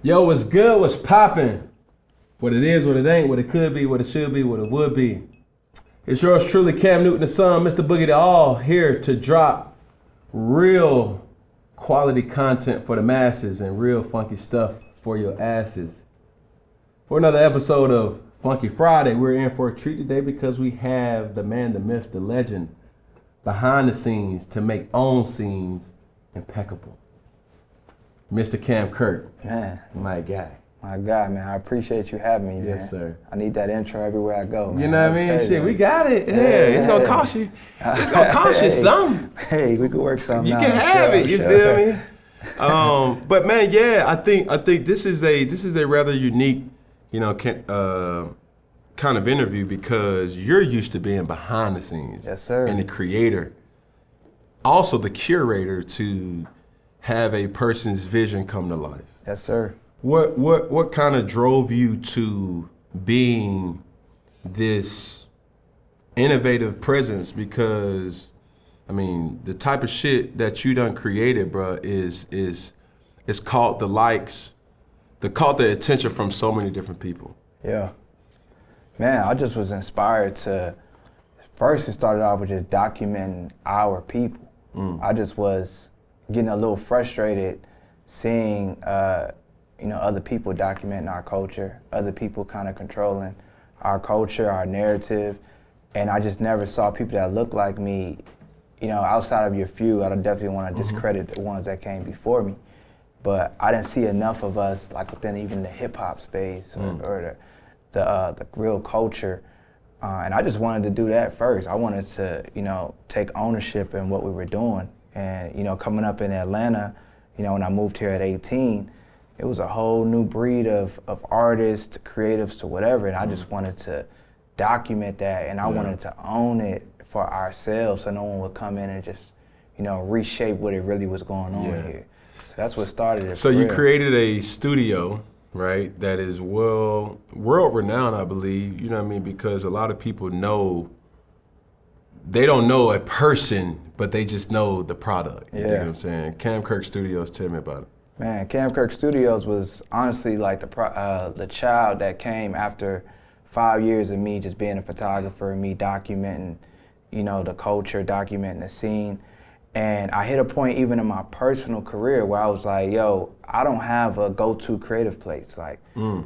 Yo, what's good? What's poppin'? What it is, what it ain't, what it could be, what it should be, what it would be. It's yours truly, Cam Newton, the son, Mr. Boogie the All, here to drop real quality content for the masses and real funky stuff for your asses. For another episode of Funky Friday, we're in for a treat today because we have the man, the myth, the legend behind the scenes to make on scenes impeccable. Mr. Cam Kirk. Man. My guy. My God, man. I appreciate you having me, man. Yes, sir. I need that intro everywhere I go, man. You know what I mean? Crazy, Shit, man. we got it. Yeah, it's gonna cost you. It's gonna cost you something. Hey, we could work something You out. can have it. You feel me? But man, yeah, I think this is a rather unique, kind of interview because you're used to being behind the scenes. Yes, sir. And the creator, also the curator to have a person's vision come to life. Yes, sir. What kind of drove you to being this innovative presence? Because I mean, the type of shit that you done created, bro, is caught caught the attention from so many different people. Yeah. Man, I just was inspired to, first it started off with just documenting our people. I just was getting a little frustrated seeing, other people documenting our culture, other people kind of controlling our culture, our narrative, and I just never saw people that looked like me, outside of your few. I definitely want to discredit the ones that came before me, but I didn't see enough of us, like within even the hip hop space or the real culture, and I just wanted to do that first. I wanted to, take ownership in what we were doing. And, coming up in Atlanta, when I moved here at 18, it was a whole new breed of artists to creatives to whatever. And I just wanted to document that, and I wanted to own it for ourselves so no one would come in and just, reshape what it really was going on here. So that's what started it. So you created a studio, right, that is world renowned, I believe, you know what I mean? Because a lot of people they don't know a person, but they just know the product. You know what I'm saying? Cam Kirk Studios, tell me about it. Man, Cam Kirk Studios was honestly like the child that came after 5 years of me just being a photographer, me documenting, the culture, documenting the scene. And I hit a point even in my personal career where I was like, yo, I don't have a go-to creative place. Like,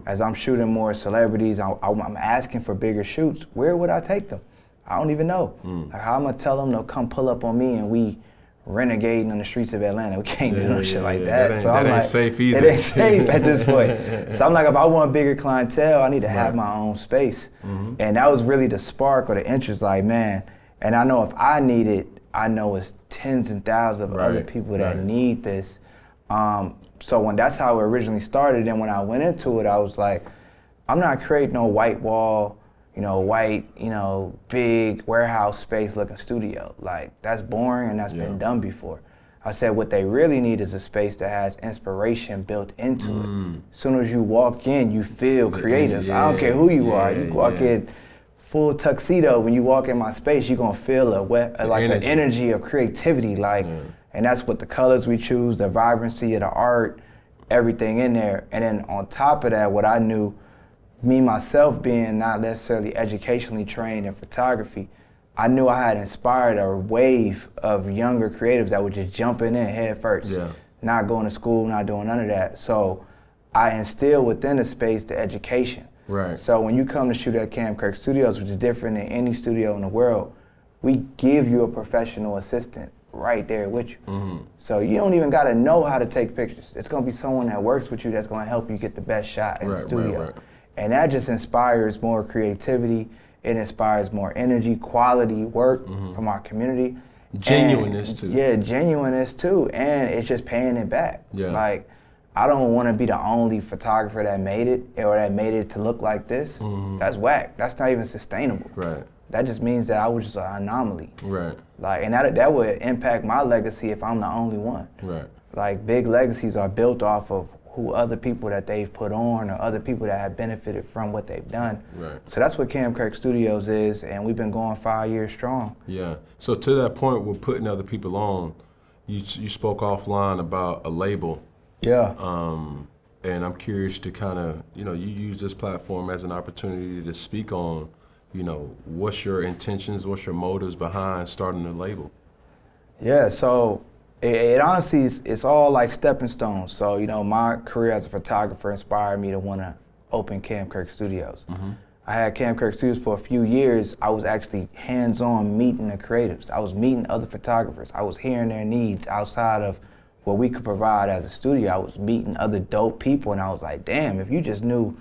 as I'm shooting more celebrities, I'm asking for bigger shoots. Where would I take them? I don't even know. Like, how am I gonna tell them to come pull up on me and we renegading on the streets of Atlanta? We can't do no shit like that. That ain't safe either. It ain't safe at this point. So I'm like, if I want bigger clientele, I need to have my own space. And that was really the spark or the interest, like, man, and I know if I need it, I know it's tens and thousands of other people that need this. So that's how it originally started. And when I went into it, I was like, I'm not creating no white wall, big warehouse space looking studio. Like, that's boring and that's been done before. I said what they really need is a space that has inspiration built into it. As soon as you walk in, you feel creative. I don't care who you are. You walk in full tuxedo, when you walk in my space, you're gonna feel an energy of creativity. And that's what the colors we choose, the vibrancy of the art, everything in there. And then on top of that, what I knew, me myself being not necessarily educationally trained in photography, I knew I had inspired a wave of younger creatives that were just jumping in head first, not going to school, not doing none of that. So I instilled within the space the education. Right. So when you come to shoot at Cam Kirk Studios, which is different than any studio in the world, we give you a professional assistant right there with you. So you don't even gotta know how to take pictures. It's gonna be someone that works with you that's gonna help you get the best shot in the studio. And that just inspires more creativity. It inspires more energy, quality work from our community. Genuineness too. Yeah, genuineness too. And it's just paying it back. Yeah. Like, I don't want to be the only photographer that made it or that made it to look like this. That's whack. That's not even sustainable. Right. That just means that I was just an anomaly. Right. Like, and that would impact my legacy if I'm the only one. Right. Like, big legacies are built off of who other people that they've put on or other people that have benefited from what they've done. Right. So that's what Cam Kirk Studios is, and we've been going 5 years strong. Yeah. So to that point, we're putting other people on. You spoke offline about a label. Yeah. And I'm curious to kind of, you use this platform as an opportunity to speak on, what's your intentions, what's your motives behind starting a label? Yeah, so it honestly it's all like stepping stones. So, my career as a photographer inspired me to want to open Cam Kirk Studios. Mm-hmm. I had Cam Kirk Studios for a few years. I was actually hands-on meeting the creatives. I was meeting other photographers. I was hearing their needs outside of what we could provide as a studio. I was meeting other dope people, and I was like, damn, if you just knew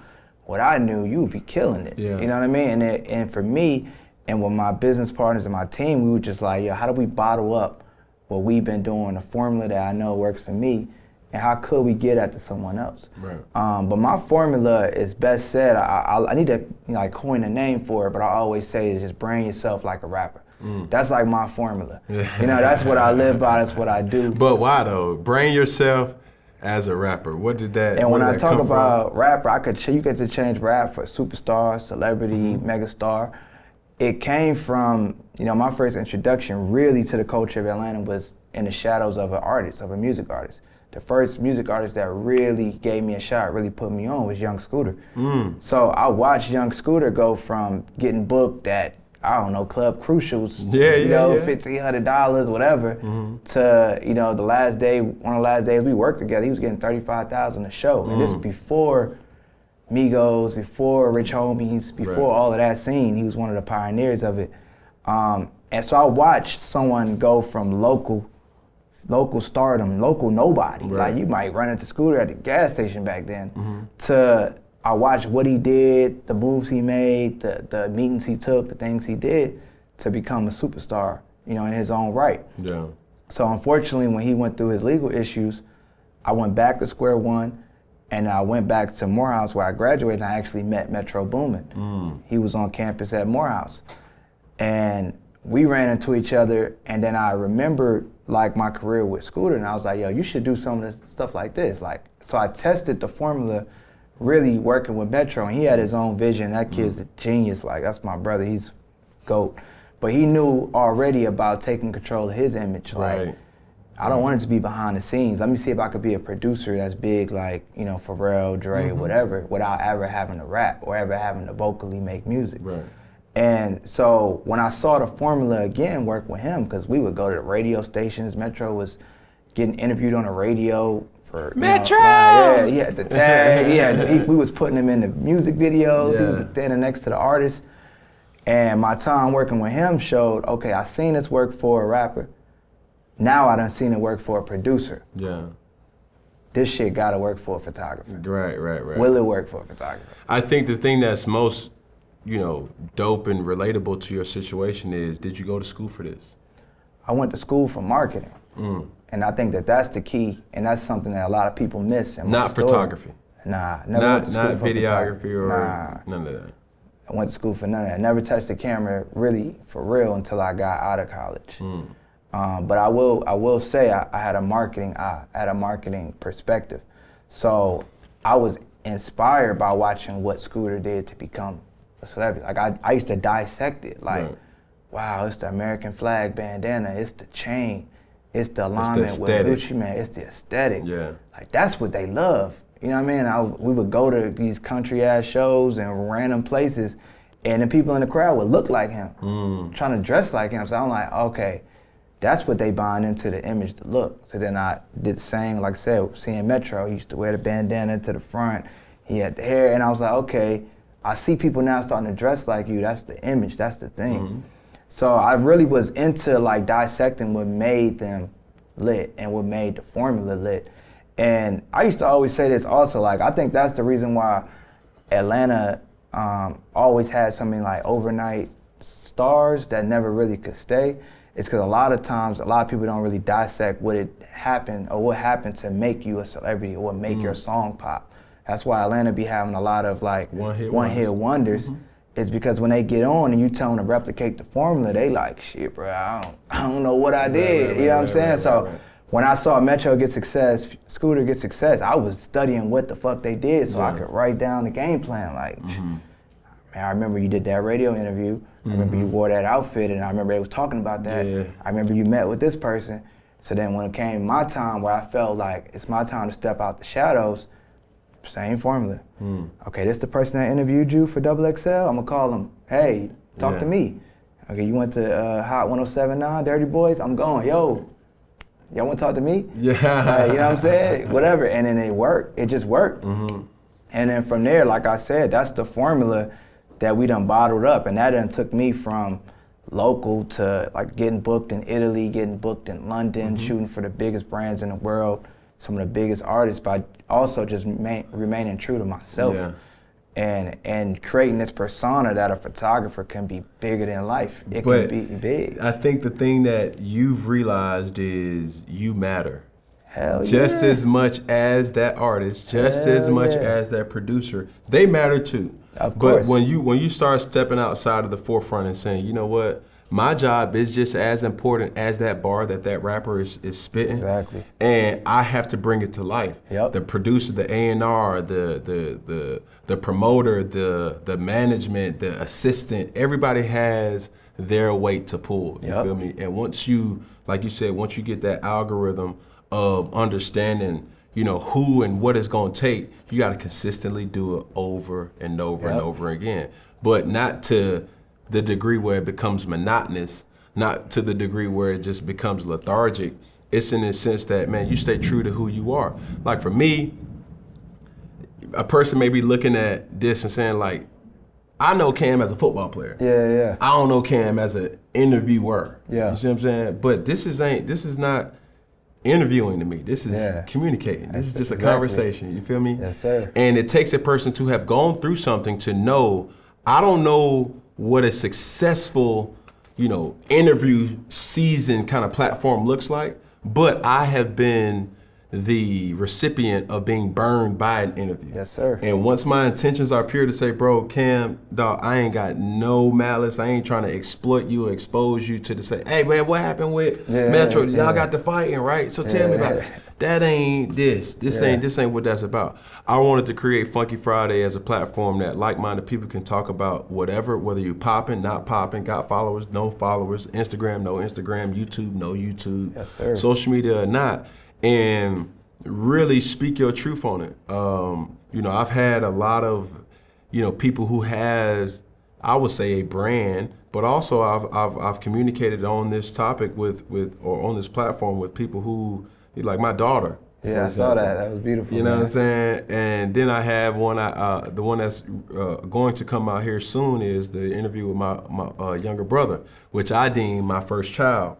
what I knew, you would be killing it. Yeah. You know what I mean? And for me, and with my business partners and my team, we were just like, yo, how do we bottle up what we've been doing, a formula that I know works for me, and how could we get that to someone else? Right. But my formula is best said, I need to coin a name for it, but I always say is just brand yourself like a rapper. That's like my formula. That's what I live by, that's what I do. But why though? Brand yourself as a rapper. What did that And when I talk about from? rapper, you get to change rap for superstar, celebrity, megastar. It came from, my first introduction really to the culture of Atlanta was in the shadows of a music artist. The first music artist that really gave me a shot, really put me on, was Young Scooter. So I watched Young Scooter go from getting booked at, I don't know, Club Crucials, $1,500, whatever, to, one of the last days we worked together, he was getting $35,000 a show. And this before Migos, before Rich Homies, before all of that scene. He was one of the pioneers of it. And so I watched someone go from local stardom, local nobody, like you might run into Scooter at the gas station back then, to I watched what he did, the moves he made, the meetings he took, the things he did to become a superstar, in his own right. Yeah. So unfortunately, when he went through his legal issues, I went back to square one, and I went back to Morehouse where I graduated, and I actually met Metro Boomin. He was on campus at Morehouse. And we ran into each other, and then I remembered my career with Scooter, and I was like, yo, you should do some of this stuff like this. So I tested the formula really working with Metro, and he had his own vision. That kid's a genius. That's my brother, he's GOAT. But he knew already about taking control of his image. I don't want it to be behind the scenes. Let me see if I could be a producer that's big Pharrell, Dre, whatever, without ever having to rap or ever having to vocally make music. Right. And so when I saw the formula again work with him, because we would go to the radio stations, Metro was getting interviewed on the radio for Metro. He had the tag. We was putting him in the music videos. He was standing next to the artist. And my time working with him showed, okay, I seen this work for a rapper. Now I done seen it work for a producer. Yeah. This shit gotta work for a photographer. Right. Will it work for a photographer? I think the thing that's most, dope and relatable to your situation is, did you go to school for this? I went to school for marketing. And I think that's the key, and that's something that a lot of people miss. Not photography. Nah, never went to school not for videography or none of that. I went to school for none of that. Never touched the camera really for real until I got out of college. But I will say I had a marketing eye, I had a marketing perspective. So I was inspired by watching what Scooter did to become a celebrity. I used to dissect it. Wow, it's the American flag bandana, it's the chain, it's the alignment with Gucci Man, it's the aesthetic. Yeah. That's what they love. You know what I mean? We would go to these country ass shows and random places, and the people in the crowd would look like him, trying to dress like him. So I'm like, okay, that's what they buying into, the image, the look. So then I did the same, like I said, seeing Metro, he used to wear the bandana to the front, he had the hair, and I was like, okay, I see people now starting to dress like you, that's the image, that's the thing. So I really was into dissecting what made them lit and what made the formula lit. And I used to always say this also, I think that's the reason why Atlanta always had something like overnight stars that never really could stay. It's because a lot of times, a lot of people don't really dissect what happened to make you a celebrity or what make your song pop. That's why Atlanta be having a lot of one-hit wonders. It's because when they get on and you tell them to replicate the formula, they like, shit, bro, I don't know what I did. You know what I'm saying? So when I saw Metro get success, Scooter get success, I was studying what the fuck they did so I could write down the game plan. Man, I remember you did that radio interview. I remember you wore that outfit, and I remember they was talking about that. I remember you met with this person. So then when it came my time where I felt like it's my time to step out the shadows, Same formula. Okay, this the person that interviewed you for Double XL. I'm gonna call them. Hey, talk to me. Okay, you went to Hot 107.9, Dirty Boys. I'm going. Yo, y'all want to talk to me? Yeah. You know what I'm saying? Whatever. And then it worked. It just worked. And then from there, like I said, that's the formula that we done bottled up, and that done took me from local to like getting booked in Italy, getting booked in London, shooting for the biggest brands in the world, some of the biggest artists, but also just remaining true to myself. And creating this persona that a photographer can be bigger than life. It can be big. I think the thing that you've realized is you matter. Hell yeah. Just as much as that artist, just as much as that producer, they matter too. Of course. But when you start stepping outside of the forefront and saying, you know what, my job is just as important as that bar that rapper is spitting. Exactly. And I have to bring it to life. Yep. The producer, the A&R, the promoter, the management, the assistant, everybody has their weight to pull. You feel me? And once you, like you said, once you get that algorithm of understanding, you know, who and what it's gonna take, you gotta consistently do it over and over and over again. But not to the degree where it becomes monotonous, not to the degree where it just becomes lethargic. It's in the sense that, man, you stay true to who you are. Like for me, a person may be looking at this and saying like, I know Cam as a football player. Yeah. I don't know Cam as an interviewer. Yeah. You see what I'm saying? But this is not interviewing to me. This is communicating. This is just a conversation. You feel me? Yes, sir. And it takes a person to have gone through something to know, I don't know what a successful, you know, interview season kind of platform looks like, but I have been the recipient of being burned by an interview. Yes, sir. And once my intentions are pure to say, bro, Cam, dog, I ain't got no malice. I ain't trying to exploit you or expose you to say, hey man, what happened with Metro? Y'all got the fighting, right? So tell me about it. That ain't this. This ain't what that's about. I wanted to create Funky Friday as a platform that like-minded people can talk about whatever, whether you popping, not popping, got followers, no followers, Instagram, no Instagram, YouTube, no YouTube, yes, sir. Social media or not, and really speak your truth on it. You know, I've had a lot of, you know, people who has, I would say, a brand, but also I've communicated on this topic with or on this platform with people who, like my daughter. Yeah, I saw that. That was beautiful. You know what I'm saying? And then I have one, the one that's going to come out here soon is the interview with my younger brother, which I deem my first child,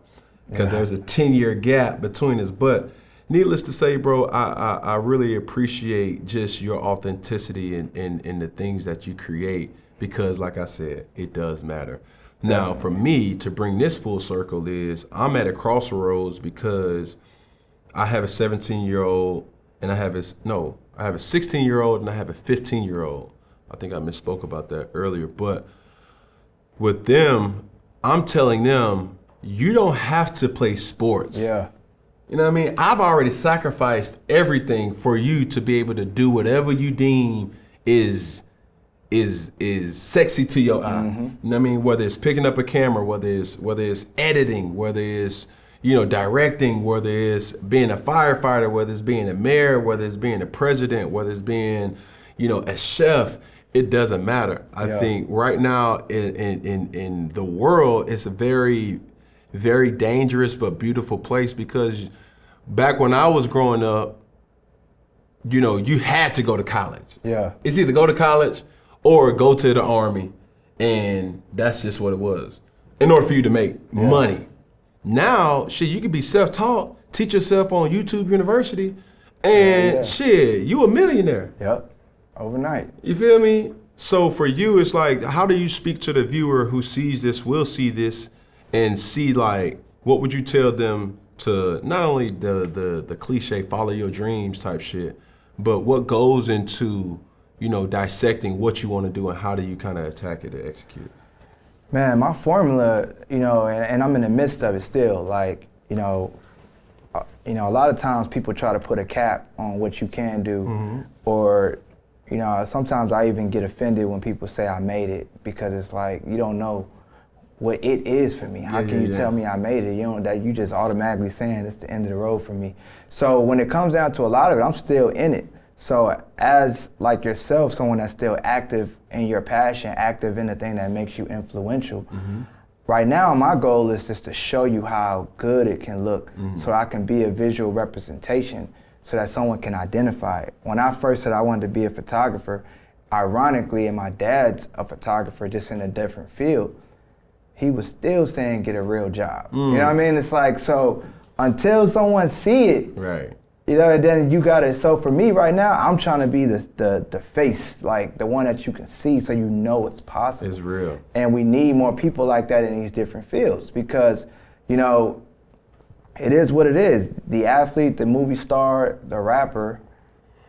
because there's a 10-year gap between us. But needless to say, bro, I really appreciate just your authenticity in the things that you create, because like I said, it does matter. Now, for me, to bring this full circle is I'm at a crossroads because I have a 17-year-old and I have a 16-year-old and I have a 15-year-old. I think I misspoke about that earlier, but with them, I'm telling them, you don't have to play sports. Yeah. You know what I mean? I've already sacrificed everything for you to be able to do whatever you deem is sexy to your eye. You know what I mean? Whether it's picking up a camera, whether it's editing, whether it's, you know, directing, whether it's being a firefighter, whether it's being a mayor, whether it's being a president, whether it's being, you know, a chef, it doesn't matter. I think right now in the world, it's a very, very dangerous but beautiful place, because back when I was growing up, you know, you had to go to college. Yeah. It's either go to college or go to the Army, and that's just what it was, in order for you to make money. Now, shit, you could be self-taught, teach yourself on YouTube University, and shit, you a millionaire. Yep, overnight. You feel me? So for you, it's like, how do you speak to the viewer who sees this, will see this, and see like, what would you tell them to not only the cliche follow your dreams type shit, but what goes into, you know, dissecting what you want to do and how do you kind of attack it and execute it? Man, my formula, you know, and I'm in the midst of it still. Like, you know, a lot of times people try to put a cap on what you can do, or, you know, sometimes I even get offended when people say I made it, because it's like, you don't know what it is for me. How can you tell me I made it? You know, that you just automatically saying it's the end of the road for me. So when it comes down to a lot of it, I'm still in it. So as like yourself, someone that's still active in your passion, active in the thing that makes you influential, right now my goal is just to show you how good it can look so I can be a visual representation so that someone can identify it. When I first said I wanted to be a photographer, ironically, and my dad's a photographer just in a different field, he was still saying get a real job. You know what I mean? It's like, so until someone see it, right. You know, and then you got it. So for me right now, I'm trying to be the face, like the one that you can see so you know it's possible. It's real. And we need more people like that in these different fields because, you know, it is what it is. The athlete, the movie star, the rapper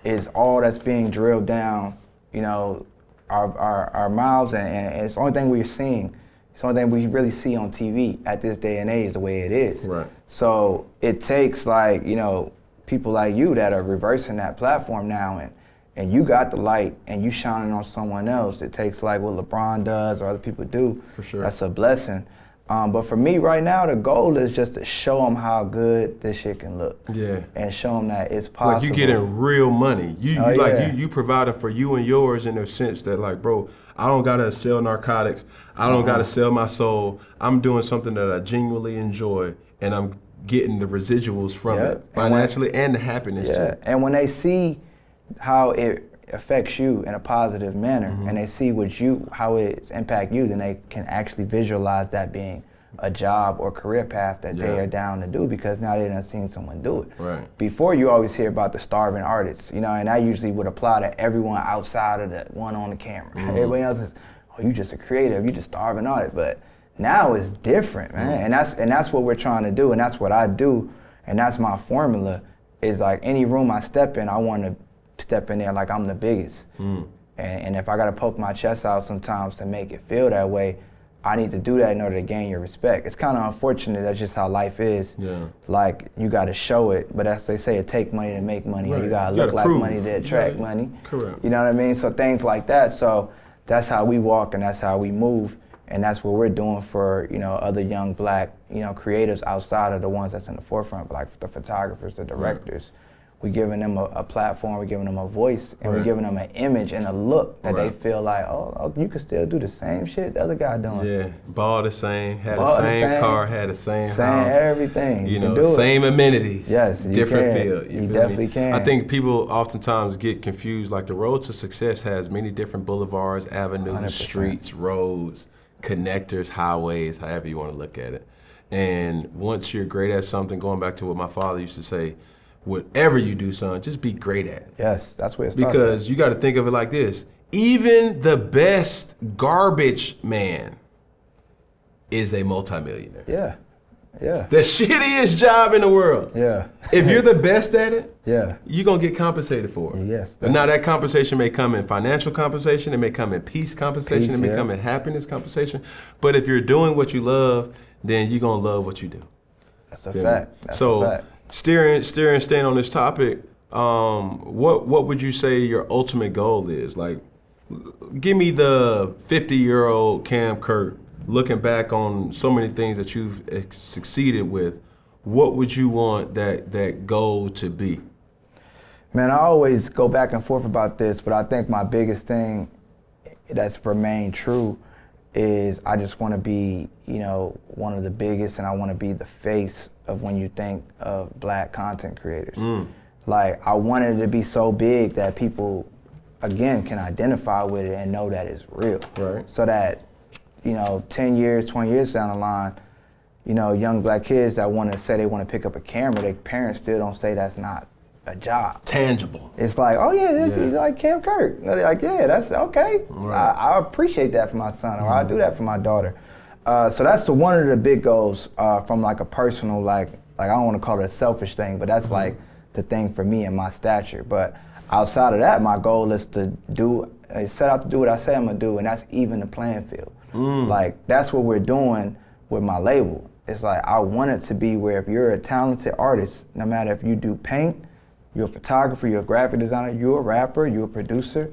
is all that's being drilled down, you know, our mouths, and it's the only thing we're seeing. It's the only thing we really see on TV at this day and age, the way it is. Right. So it takes, like, you know, people like you that are reversing that platform now, and you got the light and you shining on someone else. It takes like what LeBron does or other people do. For sure. That's a blessing. But for me right now, the goal is just to show them how good this shit can look. Yeah. And show them that it's possible. Like you getting real money. You providing for you and yours in the sense that, like, bro, I don't gotta sell narcotics. I don't gotta sell my soul. I'm doing something that I genuinely enjoy, and I'm getting the residuals from it financially and the happiness too. And when they see how it affects you in a positive manner, and they see how it's impact you, then they can actually visualize that being a job or career path that they are down to do, because now they done seen someone do it. Right. Before, you always hear about the starving artists, you know, and that usually would apply to everyone outside of the one on the camera. Everybody else is, oh, you just a creative, you just starving artist. But now it's different, man, and that's what we're trying to do, and that's what I do, and that's my formula. Is like any room I step in, I want to step in there like I'm the biggest. And if I gotta poke my chest out sometimes to make it feel that way, I need to do that in order to gain your respect. It's kind of unfortunate, that's just how life is. Yeah. Like, you gotta show it, but as they say, it take money to make money, and you gotta look like money to attract money. Correct. You know what I mean? So things like that. So that's how we walk and that's how we move. And that's what we're doing for, you know, other young black, you know, creatives outside of the ones that's in the forefront, like the photographers, the directors. We're giving them a platform, we're giving them a voice, and we're giving them an image and a look that they feel like, oh, you can still do the same shit the other guy doing. Yeah, ball the same, had the same car, had the same house. Everything. You know, same amenities. Yes, you different can. field. You definitely can. I think people oftentimes get confused. Like, the road to success has many different boulevards, avenues, 100%. streets, roads, connectors, highways, however you want to look at it. And once you're great at something, going back to what my father used to say, whatever you do, son, just be great at it. Yes, that's where it starts. Because you got to think of it like this. Even the best garbage man is a multimillionaire. Yeah, yeah. The shittiest job in the world. Yeah. If you're the best at it, yeah, you're going to get compensated for it. Yes. And now that compensation may come in financial compensation, it may come in peace compensation, it may come in happiness compensation. But if you're doing what you love, then you're going to love what you do. That's a fact. That's so, a fact. staying on this topic, what would you say your ultimate goal is? Like, give me the 50-year-old Cam Kirk looking back on so many things that you've succeeded with. What would you want that goal to be? Man, I always go back and forth about this, but I think my biggest thing that's remained true is I just want to be, you know, one of the biggest, and I want to be the face of when you think of black content creators. Like, I wanted it to be so big that people, again, can identify with it and know that it's real. Right. So that, you know, 10 years, 20 years down the line, you know, young black kids that want to say they want to pick up a camera, their parents still don't say that's not a job. Tangible. It's like, oh yeah, he's like Cam Kirk. They're like, yeah, that's okay. Right. I appreciate that for my son, or I do that for my daughter. So that's one of the big goals from like a personal, like I don't want to call it a selfish thing, but that's like the thing for me and my stature. But outside of that, my goal is to set out to do what I say I'm gonna do, and that's even the playing field. Like, that's what we're doing with my label. It's like, I want it to be where if you're a talented artist, no matter if you do paint, you're a photographer, you're a graphic designer, you're a rapper, you're a producer,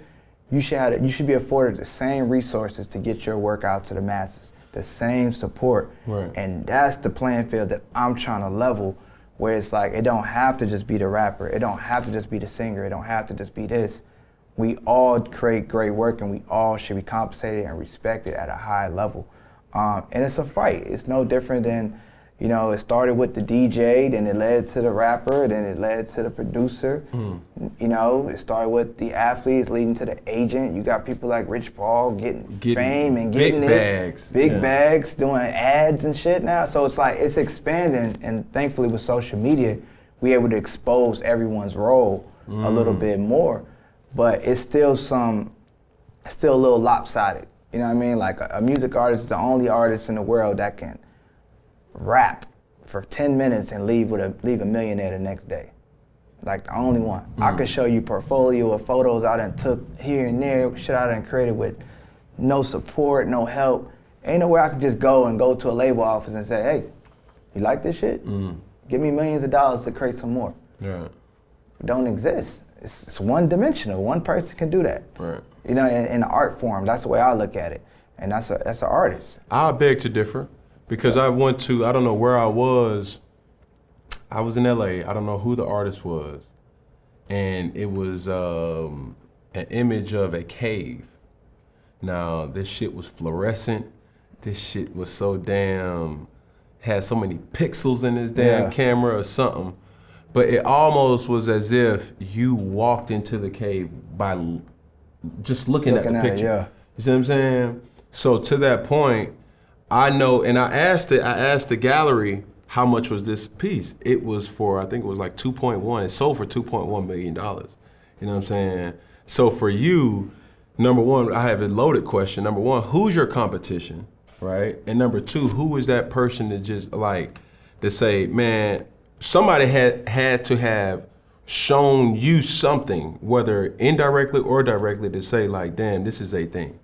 you should be afforded the same resources to get your work out to the masses, the same support. Right. And that's the playing field that I'm trying to level where it's like, it don't have to just be the rapper, it don't have to just be the singer, it don't have to just be this. We all create great work and we all should be compensated and respected at a high level. And it's a fight. It's no different than, you know, it started with the DJ, then it led to the rapper, then it led to the producer. You know, it started with the athletes leading to the agent. You got people like Rich Paul getting fame and getting big bags. Big bags, doing ads and shit now. So it's like, it's expanding, and thankfully with social media, we're able to expose everyone's role a little bit more. But it's still a little lopsided. You know what I mean? Like a music artist is the only artist in the world that can rap for 10 minutes and leave a millionaire the next day. Like the only one. I could show you portfolio of photos I done took here and there, shit I done created with no support, no help. Ain't nowhere I could just go to a label office and say, hey, you like this shit? Give me millions of dollars to create some more. Yeah. It don't exist. It's one dimensional. One person can do that. Right. You know, in the art form, that's the way I look at it. And that's an artist. I beg to differ because I went to, I don't know where I was in LA, I don't know who the artist was. And it was an image of a cave. Now, this shit was fluorescent. This shit was so had so many pixels in this damn camera or something. But it almost was as if you walked into the cave by just looking at the picture. You see what I'm saying? So to that point, I know, and I asked the gallery how much was this piece. It was for, I think it was like 2.1. It sold for $2.1 million. You know what I'm saying? So for you, number one, I have a loaded question. Number one, who's your competition, right? And number two, who is that person that just like to say, man, somebody had to have shown you something, whether indirectly or directly, to say like, damn, this is a thing.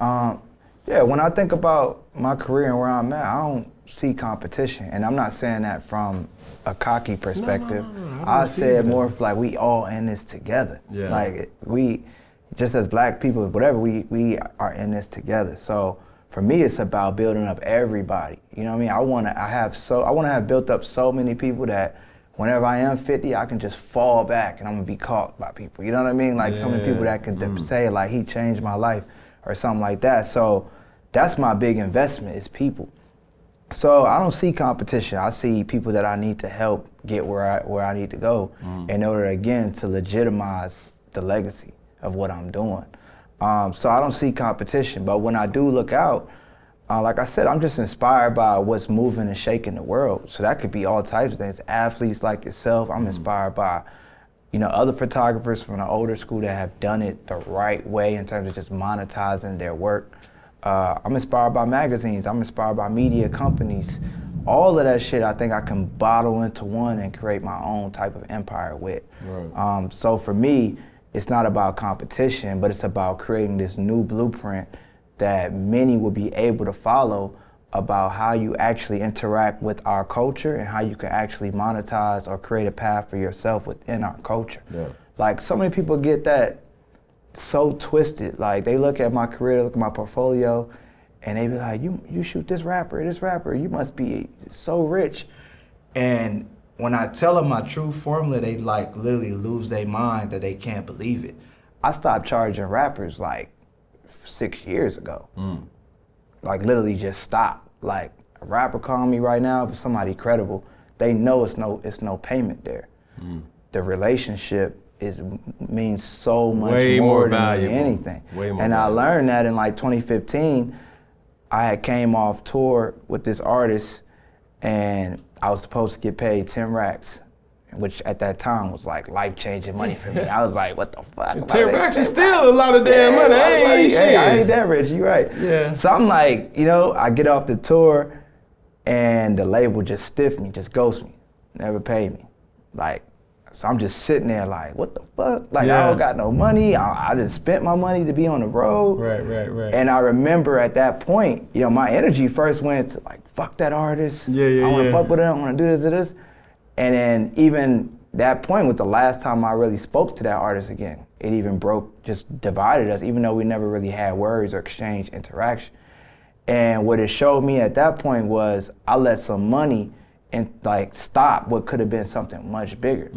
Yeah, when I think about my career and where I'm at, I don't see competition. And I'm not saying that from a cocky perspective. No, I say it more of like, we all in this together. Yeah. Like we, just as black people, whatever, we are in this together. So for me, it's about building up everybody. You know what I mean? I want to have built up so many people that whenever I am 50, I can just fall back and I'm gonna be caught by people. You know what I mean? Like so many people that can say like, he changed my life or something like that. So that's my big investment, is people. So I don't see competition. I see people that I need to help get where I need to go in order, again, to legitimize the legacy of what I'm doing. So I don't see competition, but when I do look out, like I said, I'm just inspired by what's moving and shaking the world. So that could be all types of things. Athletes like yourself, I'm inspired by, you know, other photographers from the older school that have done it the right way in terms of just monetizing their work. I'm inspired by magazines, I'm inspired by media companies. All of that shit I think I can bottle into one and create my own type of empire with. Right. So for me, it's not about competition, but it's about creating this new blueprint that many will be able to follow about how you actually interact with our culture and how you can actually monetize or create a path for yourself within our culture. Yeah. Like so many people get that so twisted. Like they look at my career, look at my portfolio, and they be like, you shoot this rapper, you must be so rich. And when I tell them my true formula, they like literally lose their mind that they can't believe it. I stopped charging rappers like 6 years ago. Like literally just stopped. Like a rapper calling me right now, if it's somebody credible, they know it's no payment there. The relationship means so much way more than valuable. Anything. Way more and valuable. I learned that in like 2015, I had came off tour with this artist and I was supposed to get paid 10 racks, which at that time was like life-changing money for me. I was like, what the fuck? 10 racks is still a lot of damn money. I ain't that rich, you right. Yeah. So I'm like, you know, I get off the tour and the label just stiff me, just ghost me, never pay me. Like, so I'm just sitting there like, what the fuck? Like, I don't got no money. I just spent my money to be on the road. Right. And I remember at that point, you know, my energy first went to like, fuck that artist. I want to fuck with him. I want to do this. And then even that point was the last time I really spoke to that artist again. It even just divided us, even though we never really had words or exchanged interaction. And what it showed me at that point was I let some money and like stop what could have been something much bigger,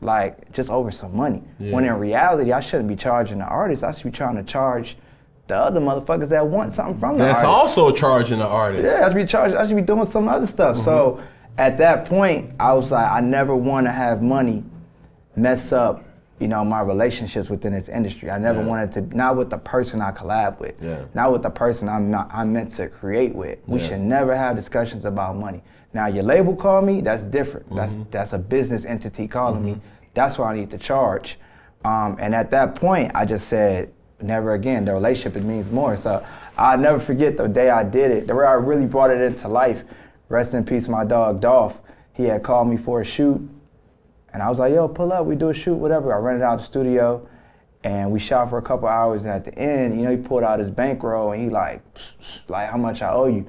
like just over some money. When in reality, I shouldn't be charging the artist. I should be trying to charge the other motherfuckers that want something from the artist. That's also charging the artist. Yeah, I should be doing some other stuff. So at that point, I was like, I never want to have money mess up, you know, my relationships within this industry. I never wanted to, not with the person I collab with, not with the person I'm meant to create with. We should never have discussions about money. Now your label called me, that's different. That's a business entity calling me. That's why I need to charge. And at that point, I just said, never again. The relationship, it means more. So I'll never forget the day I did it, the way I really brought it into life. Rest in peace, my dog Dolph. He had called me for a shoot, and I was like, yo, pull up, we do a shoot, whatever. I rented out the studio, and we shot for a couple hours, and at the end, you know, he pulled out his bankroll, and he like, how much I owe you?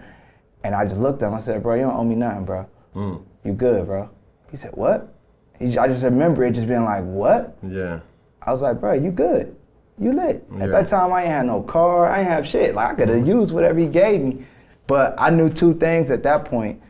And I just looked at him, I said, bro, you don't owe me nothing, bro. You good, bro? He said, what? I just remember it just being like, what? Yeah. I was like, bro, you good. You lit. At that time, I ain't had no car, I ain't have shit. Like, I could have used whatever he gave me. But I knew two things at that point.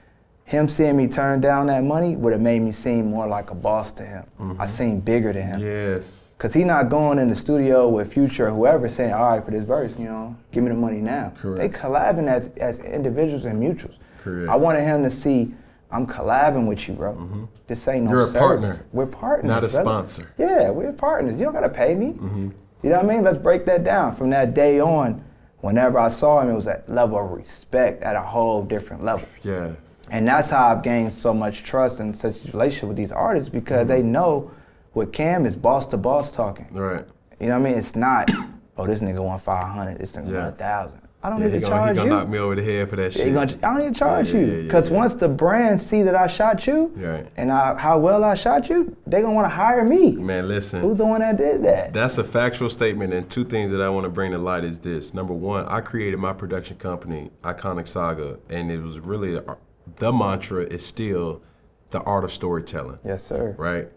Him seeing me turn down that money would have made me seem more like a boss to him. I seemed bigger to him. Yes. Cause he not going in the studio with Future or whoever saying, all right, for this verse, you know, give me the money now. Correct. They collabing as individuals and mutuals. Correct. I wanted him to see, I'm collabing with you, bro. This ain't no You're a service. partner. We're partners, not a brother. sponsor. Yeah, we're partners. You don't gotta pay me. You know what I mean? Let's break that down. From that day on, whenever I saw him, it was at level of respect at a whole different level. Yeah. And that's how I've gained so much trust and such a relationship with these artists, because they know with Cam is boss to boss talking. Right. You know what I mean? It's not, oh, this nigga want 500, this nigga want 1,000. I don't need to charge you. He gonna knock me over the head for that shit. I don't need to charge you. Because once the brand see that I shot you, and how well I shot you, they gonna wanna hire me. Man, listen. Who's the one that did that? That's a factual statement, and two things that I wanna bring to light is this. Number one, I created my production company, Iconic Saga, and it was really, the mantra is still the art of storytelling. Yes, sir. Right?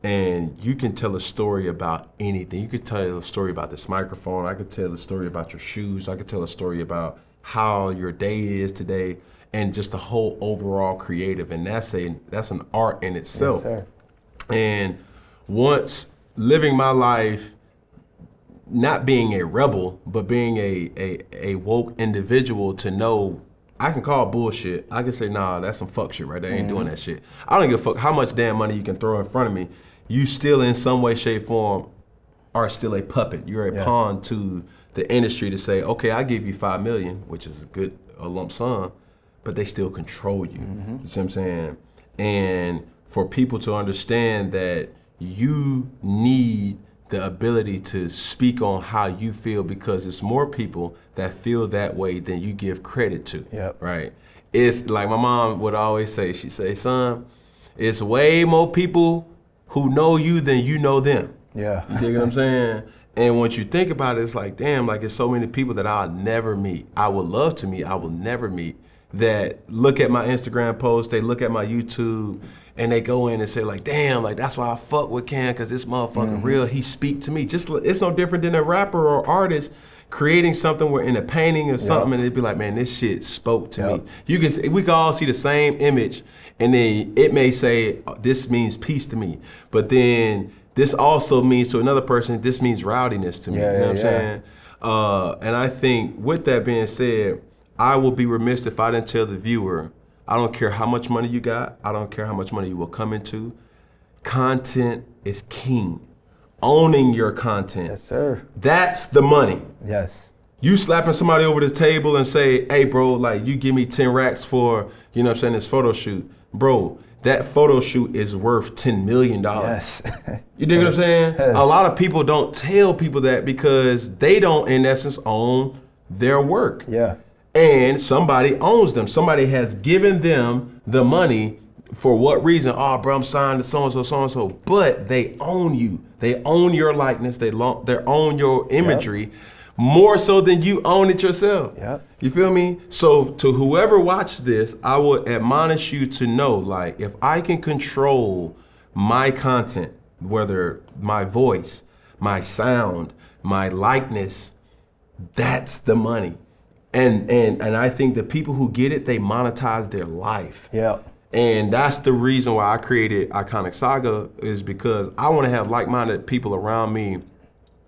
And you can tell a story about anything. You could tell a story about this microphone. I could tell a story about your shoes. I could tell a story about how your day is today, and just the whole overall creative. And that's an art in itself. Yes, sir. And once living my life, not being a rebel, but being a woke individual, to know I can call bullshit. I can say, nah, that's some fuck shit right there. I ain't doing that shit. I don't give a fuck how much damn money you can throw in front of me. You still, in some way, shape, form, are still a puppet. You're a pawn to the industry to say, okay, I give you $5 million, which is a lump sum, but they still control you. You see what I'm saying? And for people to understand that you need the ability to speak on how you feel, because it's more people that feel that way than you give credit to, right? It's like my mom would always say, she'd say, son, it's way more people who know you than you know them. Yeah. You dig what I'm saying? And once you think about it, it's like, damn, like it's so many people that I'll never meet. I would love to meet, I will never meet, that look at my Instagram posts, they look at my YouTube, and they go in and say like, damn, like that's why I fuck with Cam, cause this motherfucker real, he speak to me. Just, it's no different than a rapper or artist creating something where in a painting or something, and it'd be like, man, this shit spoke to me. You can, we can all see the same image, and then it may say, this means peace to me, but then this also means to another person, this means rowdiness to me. You know what I'm saying? And I think with that being said, I will be remiss if I didn't tell the viewer, I don't care how much money you got, I don't care how much money you will come into, content is king. Owning your content. Yes, sir. That's the money. Yes. You slapping somebody over the table and say, hey bro, like you give me 10 racks for, you know what I'm saying, this photo shoot. Bro, that photo shoot is worth $10 million. Yes. You dig what I'm saying? A lot of people don't tell people that because they don't, in essence, own their work. Yeah. And somebody owns them. Somebody has given them the money. For what reason? Oh, bro, I'm signed to so-and-so, so-and-so. But they own you. They own your likeness. They own your imagery more so than you own it yourself. Yep. You feel me? So to whoever watched this, I would admonish you to know, like, if I can control my content, whether my voice, my sound, my likeness, that's the money. And I think the people who get it, they monetize their life. Yeah. And that's the reason why I created Iconic Saga, is because I want to have like-minded people around me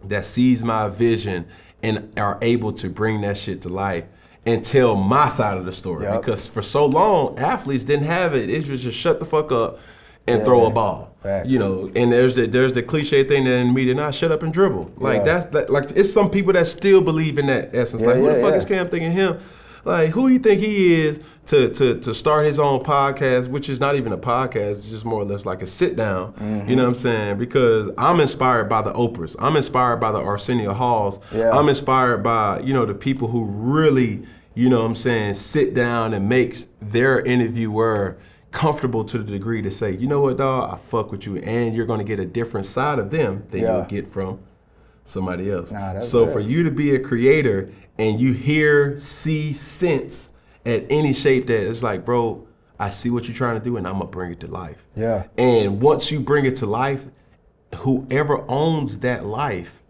that sees my vision and are able to bring that shit to life and tell my side of the story. Yep. Because for so long, athletes didn't have it. It was just shut the fuck up and throw a ball. Facts. You know, and there's the cliche thing that in the media, shut up and dribble. Like like it's some people that still believe in that essence. Like who the fuck is Cam thinking him? Like, who you think he is to start his own podcast, which is not even a podcast, it's just more or less like a sit down, you know what I'm saying? Because I'm inspired by the Oprahs. I'm inspired by the Arsenio Halls. I'm inspired by, you know, the people who really, you know what I'm saying, sit down and makes their interviewer comfortable to the degree to say, you know what, dog, I fuck with you, and you're gonna get a different side of them than you'll get from somebody else. So for you to be a creator and you hear, see, sense at any shape that it's like, bro, I see what you're trying to do and I'm gonna bring it to life. And once you bring it to life, whoever owns that life,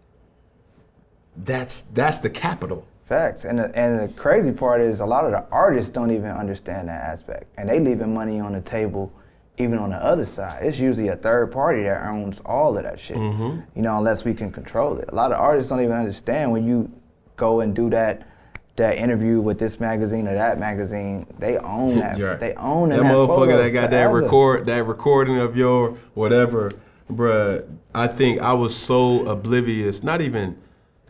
that's the capital. Facts. And the crazy part is a lot of the artists don't even understand that aspect. And they leaving money on the table even on the other side. It's usually a third party that owns all of that shit. You know, unless we can control it. A lot of artists don't even understand when you go and do that interview with this magazine or that magazine, they own that. They own that motherfucker that got that recording of your whatever, bruh. I think I was so oblivious, not even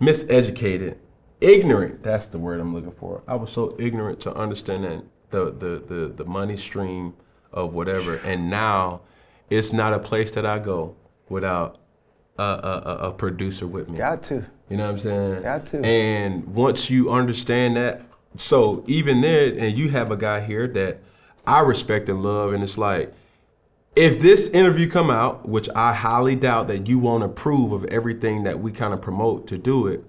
miseducated, ignorant. That's the word I'm looking for. I was so ignorant to understand that the money stream of whatever, and now it's not a place that I go without a producer with me. Got to. You know what I'm saying? Got to. And once you understand that, so even there, and you have a guy here that I respect and love, and it's like, if this interview come out, which I highly doubt that you won't approve of everything that we kind of promote to do it,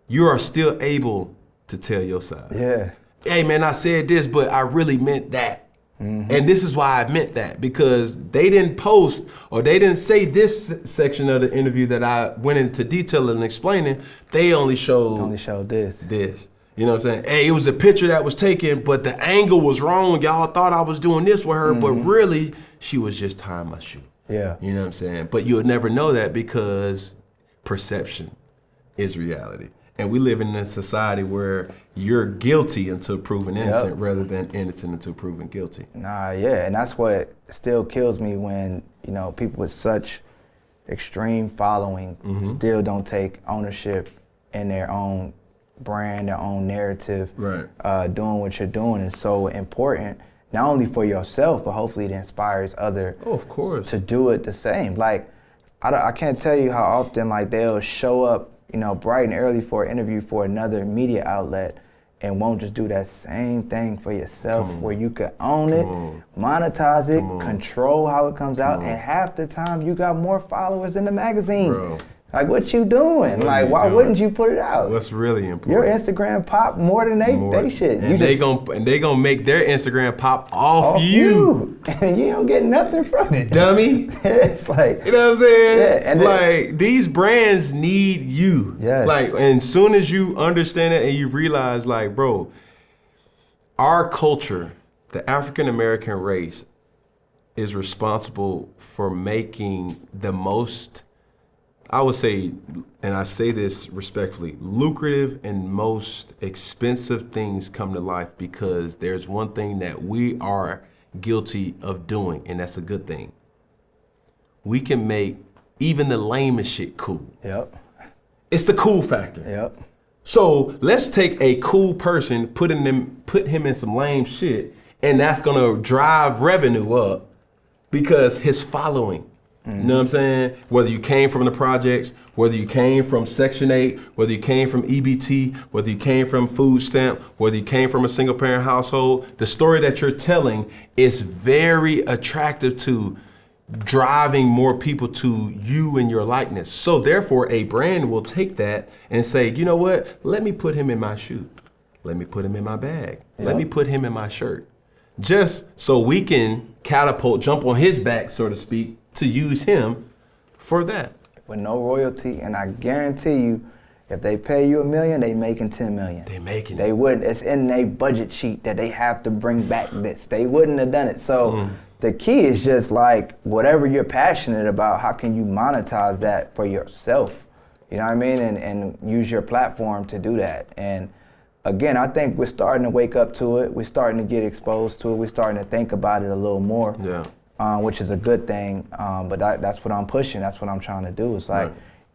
you are still able to tell your side. Hey man, I said this, but I really meant that. And this is why I meant that, because they didn't post or they didn't say this section of the interview that I went into detail and explaining. They only showed this. You know what I'm saying? Hey, it was a picture that was taken, but the angle was wrong. Y'all thought I was doing this with her, but really she was just tying my shoe. You know what I'm saying? But you'll never know that because perception is reality. And we live in a society where you're guilty until proven innocent rather than innocent until proven guilty. And that's what still kills me when, you know, people with such extreme following still don't take ownership in their own brand, their own narrative. Doing what you're doing is so important, not only for yourself, but hopefully it inspires others to do it the same. Like, I can't tell you how often, like, they'll show up, you know, bright and early for an interview for another media outlet and won't just do that same thing for yourself where you could own it, monetize it, control how it comes out, and half the time you got more followers in the magazine. Like, what you doing? Like, why wouldn't you put it out? What's really important? Your Instagram pop more than they should. And they gonna make their Instagram pop off you. And you don't get nothing from it. Dummy. It's like, you know what I'm saying? And like, these brands need you. Like, and soon as you understand it and you realize, like, bro, our culture, the African American race, is responsible for making the most, I would say, and I say this respectfully, lucrative and most expensive things come to life because there's one thing that we are guilty of doing, and that's a good thing. We can make even the lamest shit cool. It's the cool factor. So let's take a cool person, put him in some lame shit, and that's gonna drive revenue up because his following. You know what I'm saying? Whether you came from the projects, whether you came from Section 8, whether you came from EBT, whether you came from food stamp, whether you came from a single parent household, the story that you're telling is very attractive to driving more people to you and your likeness. So therefore, a brand will take that and say, you know what? Let me put him in my shoe. Let me put him in my bag. Let me put him in my shirt. Just so we can jump on his back, so to speak, to use him for that. With no royalty, and I guarantee you, If they pay you $1 million, they making 10 million. They making They wouldn't. It's in their budget sheet that they have to bring back this. They wouldn't have done it. So the key is just like whatever you're passionate about, how can you monetize that for yourself? You know what I mean? And use your platform to do that. And again, I think we're starting to wake up to it. We're starting to get exposed to it. We're starting to think about it a little more, which is a good thing. But that's what I'm pushing. That's what I'm trying to do. It's like,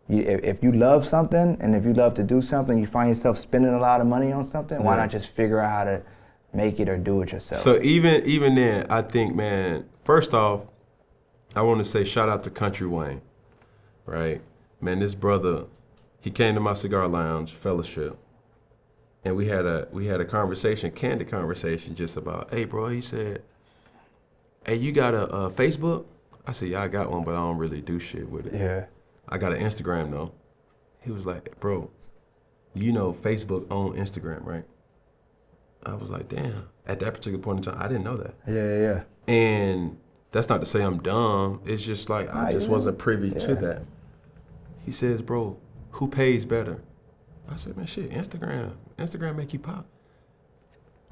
if you love something and if you love to do something, you find yourself spending a lot of money on something, why not just figure out how to make it or do it yourself? So even then, I think, man, first off, I want to say shout out to Country Wayne, right? Man, this brother, he came to my cigar lounge fellowship, and we had a conversation, candid conversation, just about, hey, bro, he said, hey, you got a Facebook? I said, yeah, I got one, but I don't really do shit with it. Yeah. I got an Instagram though. He was like, bro, you know Facebook own Instagram, right? I was like, damn. At that particular point in time, I didn't know that. Yeah. And that's not to say I'm dumb. It's just like, I just wasn't privy to that. He says, bro, who pays better? I said, man, shit, Instagram make you pop.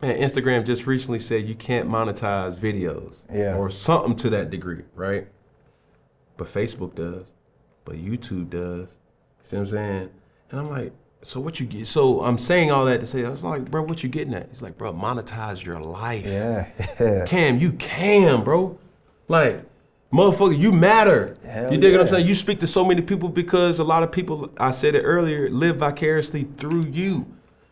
Man, Instagram just recently said you can't monetize videos or something to that degree, right? But Facebook does. But YouTube does. See what I'm saying? And I'm like, so what you get? So I'm saying all that to say, I was like, bro, what you getting at? He's like, bro, monetize your life. Yeah. Cam, you can, bro. Like, motherfucker, you matter. Hell you dig what I'm saying? You speak to so many people because a lot of people, I said it earlier, live vicariously through you.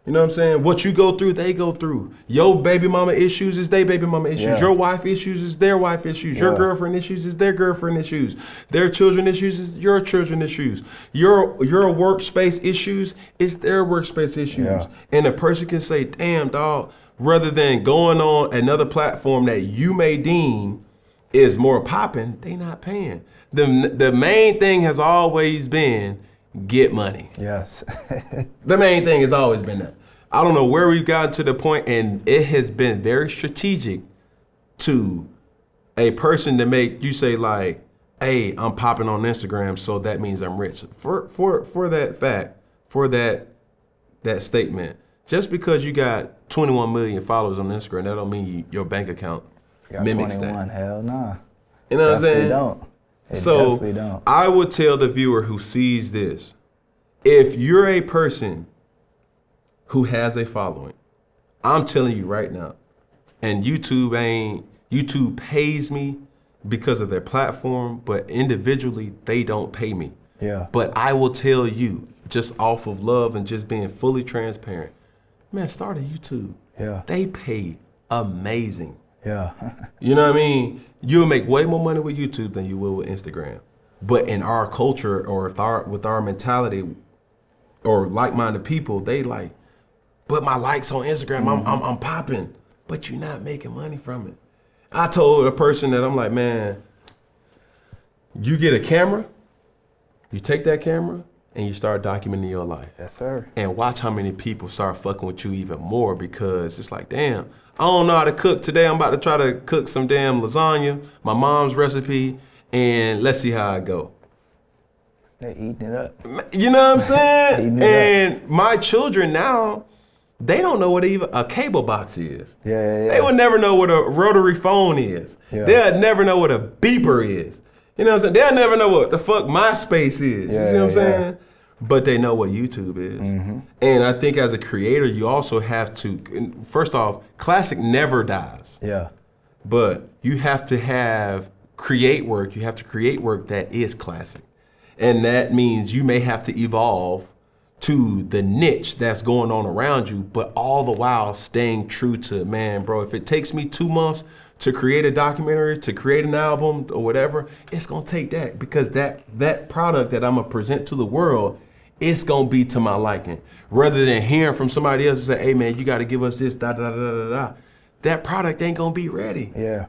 You know what I'm saying? What you go through, they go through. Your baby mama issues is their baby mama issues. Yeah. Your wife issues is their wife issues. Your girlfriend issues is their girlfriend issues. Their children issues is your children issues. Your workspace issues is their workspace issues. Yeah. And a person can say, damn, dog, rather than going on another platform that you may deem is more popping, they not paying. The main thing has always been get money. Yes. The main thing has always been that. I don't know where we've gotten to the point, and it has been very strategic to a person to make you say like, hey, I'm popping on Instagram, so that means I'm rich. For that fact, for that statement, just because you got 21 million followers on Instagram, that don't mean your bank account mimics 21, that. hell nah. You know what I'm saying? Don't. So definitely don't. I would tell the viewer who sees this, if you're a person who has a following, I'm telling you right now, and YouTube pays me because of their platform, but individually they don't pay me. Yeah. But I will tell you, just off of love and just being fully transparent, man, start a YouTube. Yeah. They pay amazing. Yeah. You know what I mean? You'll make way more money with YouTube than you will with Instagram. But in our culture, or with our mentality, or like-minded people, they like, but my likes on Instagram, I'm popping, but you're not making money from it. I told a person that I'm like, man, you get a camera, you take that camera, and you start documenting your life. Yes, sir. And watch how many people start fucking with you even more, because it's like, damn, I don't know how to cook. Today I'm about to try to cook some damn lasagna, my mom's recipe, and let's see how it go. They eating it up. You know what I'm saying? Eating it And my children now, they don't know what even a cable box is. Yeah. They would never know what a rotary phone is. Yeah. They'll never know what a beeper is. You know what I'm saying? They'll never know what the fuck MySpace is. You see what I'm saying? But they know what YouTube is. Mm-hmm. And I think as a creator, you also have to, first off, classic never dies. Yeah. But you have to create work that is classic. And that means you may have to evolve to the niche that's going on around you, but all the while staying true to, man, bro, if it takes me 2 months to create a documentary, to create an album or whatever, it's gonna take that, because that product that I'm gonna present to the world, it's gonna be to my liking. Rather than hearing from somebody else and say, hey man, you gotta give us this, da da da da da. That product ain't gonna be ready. Yeah.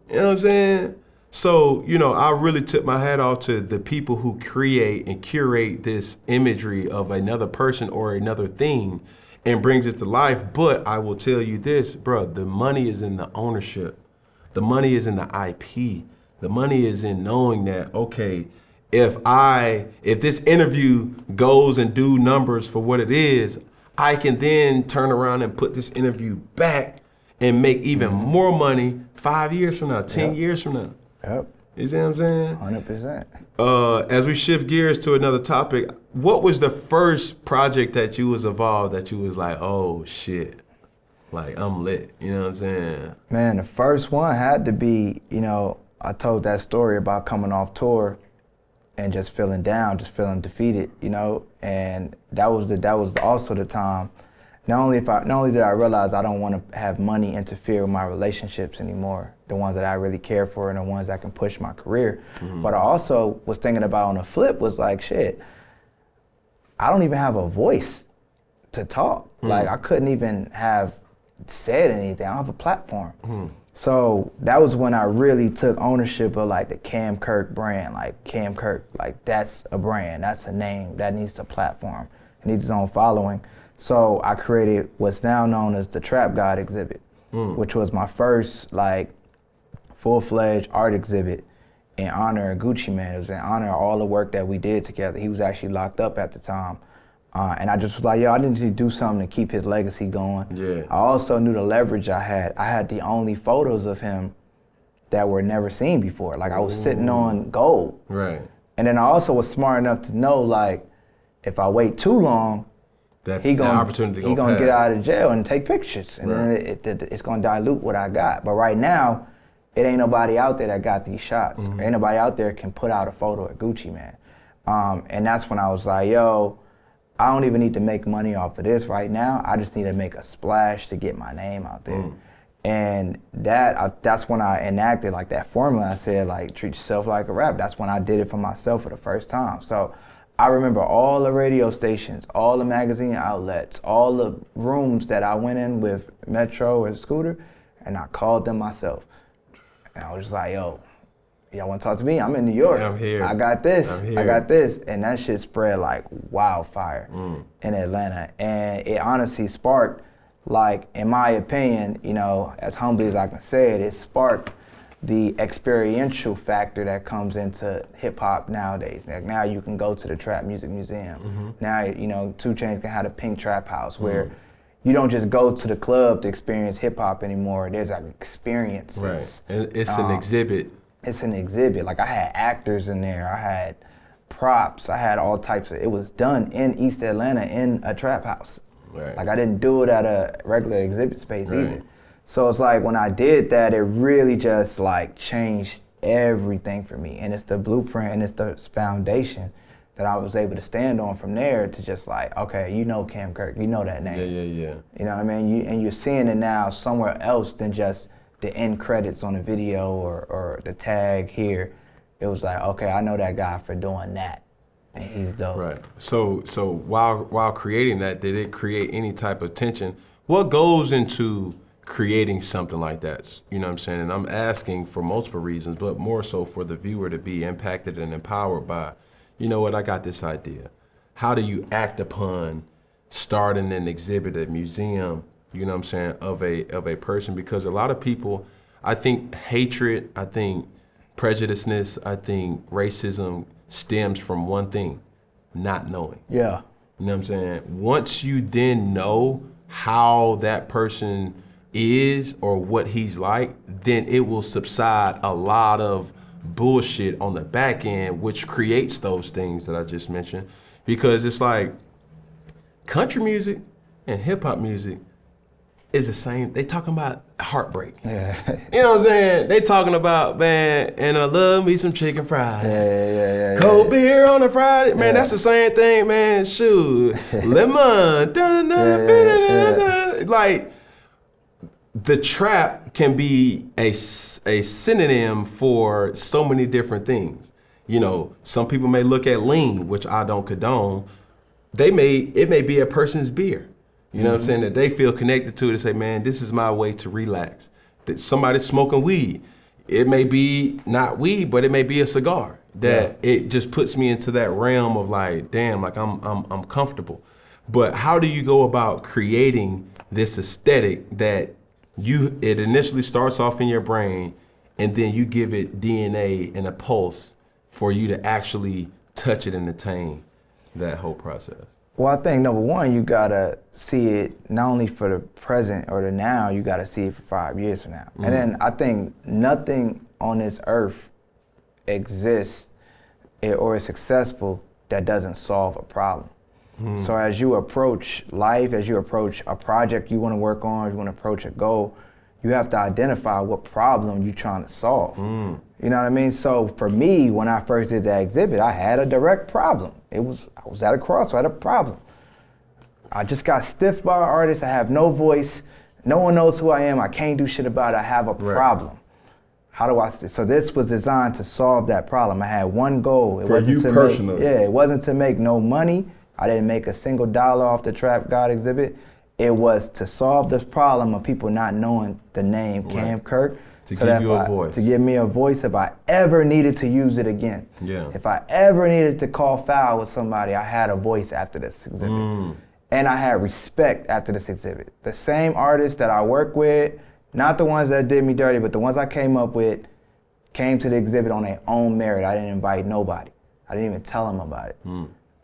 You know what I'm saying? So, you know, I really tip my hat off to the people who create and curate this imagery of another person or another thing and brings it to life. But I will tell you this, bro, the money is in the ownership. The money is in the IP. The money is in knowing that, okay, if this interview goes and do numbers for what it is, I can then turn around and put this interview back and make even more money 5 years from now, 10 years from now. Yep. You see what I'm saying? 100%. As we shift gears to another topic, what was the first project that you was involved that you was like, oh shit, like I'm lit, you know what I'm saying? Man, the first one had to be, you know, I told that story about coming off tour and just feeling down, just feeling defeated, you know, and that was also the time. Not only did I realize I don't want to have money interfere with my relationships anymore, the ones that I really care for and the ones that can push my career, but I also was thinking about on the flip was like, shit, I don't even have a voice to talk. Like I couldn't even have said anything. I don't have a platform. So that was when I really took ownership of like the Cam Kirk brand, like Cam Kirk, like that's a brand, that's a name, that needs a platform, it needs its own following. So I created what's now known as the Trap God exhibit, which was my first like full-fledged art exhibit in honor of Gucci Mane. It was in honor of all the work that we did together. He was actually locked up at the time. And I just was like, yo, I need to do something to keep his legacy going. Yeah. I also knew the leverage I had. I had the only photos of him that were never seen before. Like I was sitting on gold. Right. And then I also was smart enough to know like, if I wait too long, he gonna get out of jail and take pictures. And then it's gonna dilute what I got. But right now, it ain't nobody out there that got these shots. Ain't nobody out there can put out a photo of Gucci Mane. And that's when I was like, yo, I don't even need to make money off of this right now. I just need to make a splash to get my name out there. And that's when I enacted like that formula. I said like, treat yourself like a rapper. That's when I did it for myself for the first time. So I remember all the radio stations, all the magazine outlets, all the rooms that I went in with Metro or Scooter, and I called them myself. And I was just like, yo, y'all want to talk to me? I'm in New York. I'm here. I got this. I'm here. I got this. And that shit spread like wildfire in Atlanta. And it honestly sparked, like, in my opinion, you know, as humbly as I can say it, it sparked the experiential factor that comes into hip hop nowadays. Like now you can go to the Trap Music Museum. Now, you know, 2 Chainz can have a Pink Trap House where you don't just go to the club to experience hip hop anymore. There's like experiences. Right. It's an exhibit. It's an exhibit. Like I had actors in there. I had props. I had all types of, it was done in East Atlanta in a trap house. Right. Like I didn't do it at a regular exhibit space either. So it's like when I did that, it really just like changed everything for me. And it's the blueprint and it's the foundation that I was able to stand on from there to just like, okay, you know Cam Kirk, you know that name. Yeah. You know what I mean? And you're seeing it now somewhere else than just the end credits on the video or the tag here. It was like, okay, I know that guy for doing that. And he's dope. Right. So while creating that, did it create any type of tension? What goes into creating something like that? You know what I'm saying? And I'm asking for multiple reasons, but more so for the viewer to be impacted and empowered by, you know what, I got this idea. How do you act upon starting an exhibit at museum, you know what I'm saying, of a person? Because a lot of people, I think hatred, I think prejudiceness, I think racism stems from one thing, not knowing. Yeah. You know what I'm saying? Once you then know how that person is or what he's like, then it will subside a lot of bullshit on the back end, which creates those things that I just mentioned. Because it's like country music and hip hop music is the same. They talking about heartbreak. Yeah. You know what I'm saying? They talking about, man, and I love me some chicken fries. Yeah. Cold beer on a Friday. Man, that's the same thing, man. Shoot. Lemon. Like, the trap can be a synonym for so many different things. You know, some people may look at lean, which I don't condone. It may be a person's beer. You know what I'm saying? That they feel connected to it and say, man, this is my way to relax. That somebody's smoking weed. It may be not weed, but it may be a cigar. That it just puts me into that realm of like, damn, like I'm comfortable. But how do you go about creating this aesthetic that it initially starts off in your brain and then you give it DNA and a pulse for you to actually touch it and attain that whole process? Well, I think number one, you gotta see it not only for the present or the now, you gotta see it for 5 years from now. And then I think nothing on this earth exists or is successful that doesn't solve a problem. So as you approach life, as you approach a project you wanna work on, you wanna approach a goal, you have to identify what problem you're trying to solve. You know what I mean? So for me, when I first did that exhibit, I had a direct problem. I was at a crossroads, I had a problem. I just got stiffed by an artist, I have no voice, no one knows who I am, I can't do shit about it, I have a problem. How do I, so this was designed to solve that problem. I had one goal. It wasn't to make, it wasn't to make no money. I didn't make a single dollar off the Trap God exhibit. It was to solve this problem of people not knowing the name Cam Kirk. To give you a voice. To give me a voice if I ever needed to use it again. If I ever needed to call foul with somebody, I had a voice after this exhibit. And I had respect after this exhibit. The same artists that I work with, not the ones that did me dirty, but the ones I came up with, came to the exhibit on their own merit. I didn't invite nobody. I didn't even tell them about it.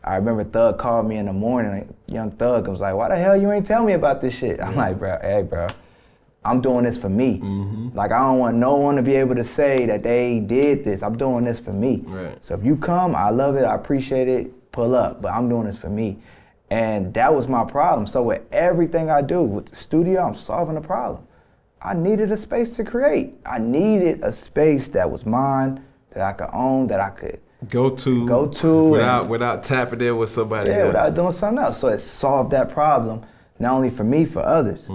I remember Thug called me in the morning, Young Thug, was like, why the hell you ain't tell me about this shit? I'm like, bro, hey, bro, I'm doing this for me. Like, I don't want no one to be able to say that they did this. I'm doing this for me. So if you come, I love it, I appreciate it, pull up, but I'm doing this for me. And that was my problem. So with everything I do, with the studio, I'm solving the problem. I needed a space to create. I needed a space that was mine, that I could own, that I could go to without tapping in with somebody else. Without doing something else. So it solved that problem, not only for me, for others.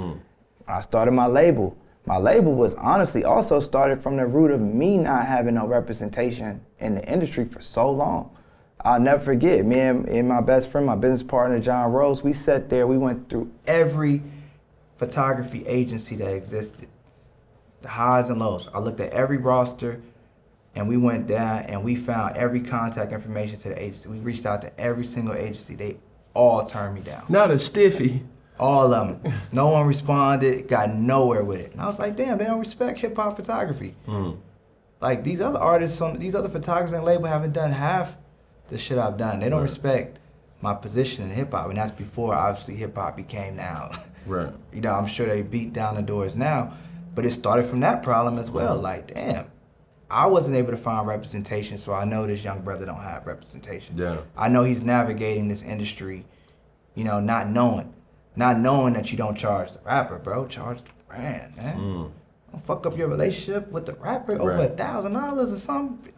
I started my label. My label was honestly also started from the root of me not having no representation in the industry for so long. I'll never forget, me and my best friend, my business partner, John Rose, we sat there, we went through every photography agency that existed, the highs and lows. I looked at every roster, and we went down and we found every contact information to the agency. We reached out to every single agency. They all turned me down. Not a stiffy. All of them. No one responded, got nowhere with it. And I was like, damn, they don't respect hip hop photography. Like, these other artists, these other photographers and label haven't done half the shit I've done. They don't respect my position in hip hop. And that's before, obviously, hip hop became now. You know, I'm sure they beat down the doors now, but it started from that problem as well. Like, damn. I wasn't able to find representation, so I know this young brother don't have representation. I know he's navigating this industry, you know, not knowing that you don't charge the rapper, bro. Charge the brand, man. Don't fuck up your relationship with the rapper over $1,000 or something.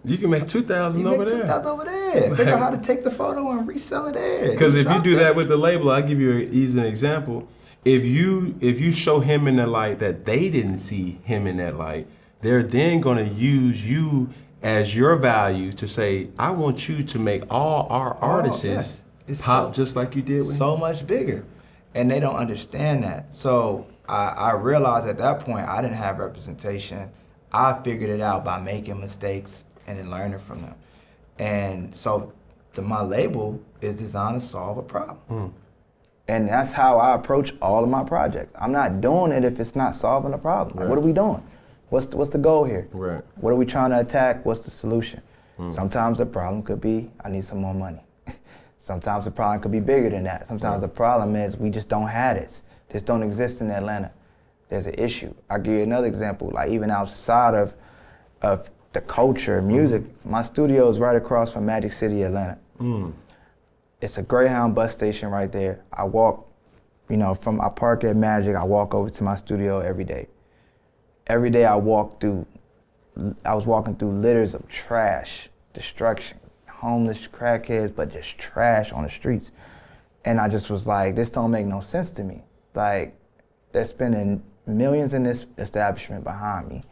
You can make $2,000 over there. $2,000 over there. Figure out how to take the photo and resell it there. Because if you do that with the label, I'll give you an easy example. If you show him in the light that they didn't see him in that light, they're then going to use you as your value to say, I want you to make all our artists pop just like you did with him. So much bigger. And they don't understand that. So I realized at that point I didn't have representation. I figured it out by making mistakes and then learning from them. And so my label is designed to solve a problem. And that's how I approach all of my projects. I'm not doing it if it's not solving a problem. Like, what are we doing? What's the goal here? What are we trying to attack? What's the solution? Sometimes the problem could be, I need some more money. Sometimes the problem could be bigger than that. Sometimes the problem is we just don't have this. This don't exist in Atlanta. There's an issue. I'll give you another example. Like, even outside of the culture, music, my studio is right across from Magic City, Atlanta. It's a Greyhound bus station right there. I walk, you know, I park at Magic, I walk over to my studio every day. Every day I was walking through litters of trash, destruction, homeless crackheads, but just trash on the streets. And I just was like, this don't make no sense to me. Like, they're spending millions in this establishment behind me.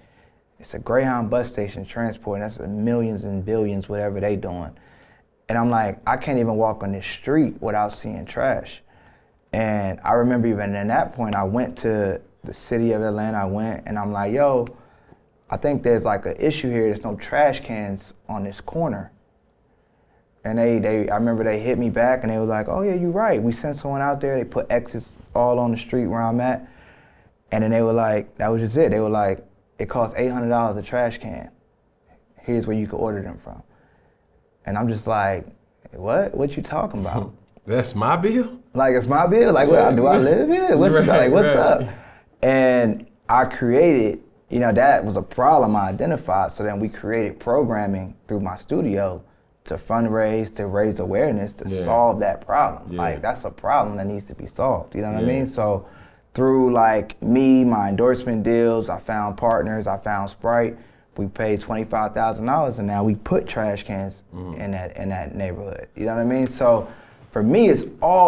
It's a Greyhound bus station transporting, that's millions and billions, whatever they doing. And I'm like, I can't even walk on this street without seeing trash. And I remember even at that point, I went to the city of Atlanta, and I'm like, yo, I think there's like an issue here. There's no trash cans on this corner. And I remember they hit me back and they were like, oh yeah, you're right. We sent someone out there, they put X's all on the street where I'm at. And then they were like, that was just it. They were like, it costs $800 a trash can. Here's where you can order them from. And I'm just like, what you talking about? That's my bill? Like, it's my bill? Like, what, do I live here? What's up? And I created, you know, that was a problem I identified. So then we created programming through my studio to fundraise, to raise awareness, to solve that problem. Like, that's a problem that needs to be solved. You know what I mean? So through like me, my endorsement deals, I found partners, I found Sprite. We paid $25,000 and now we put trash cans in that neighborhood. You know what I mean? So for me, it's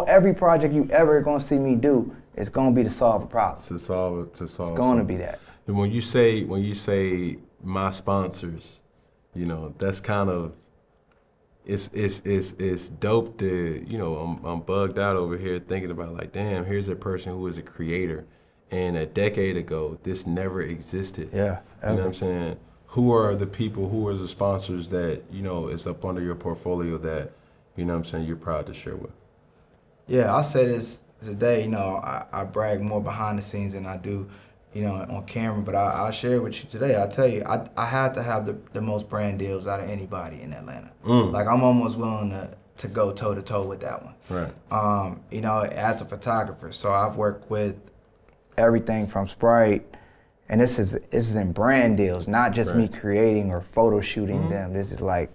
every project you ever gonna see me do is gonna be to solve a problem. To solve. It's gonna be that. And when you say my sponsors, you know, that's kind of, it's dope to, you know, I'm bugged out over here thinking about like, damn, here's a person who is a creator, and a decade ago this never existed. Yeah. You know what I'm saying? Who are the people, who are the sponsors that, you know, is up under your portfolio that, you know what I'm saying, you're proud to share with? Yeah, I'll say this today, you know, I brag more behind the scenes than I do, you know, on camera, but I'll share with you today. I'll tell you, I had to have the most brand deals out of anybody in Atlanta. Like, I'm almost willing to go toe-to-toe with that one. Right. You know, as a photographer, so I've worked with everything from Sprite, and this is in brand deals, not just me creating or photo shooting them. This is like,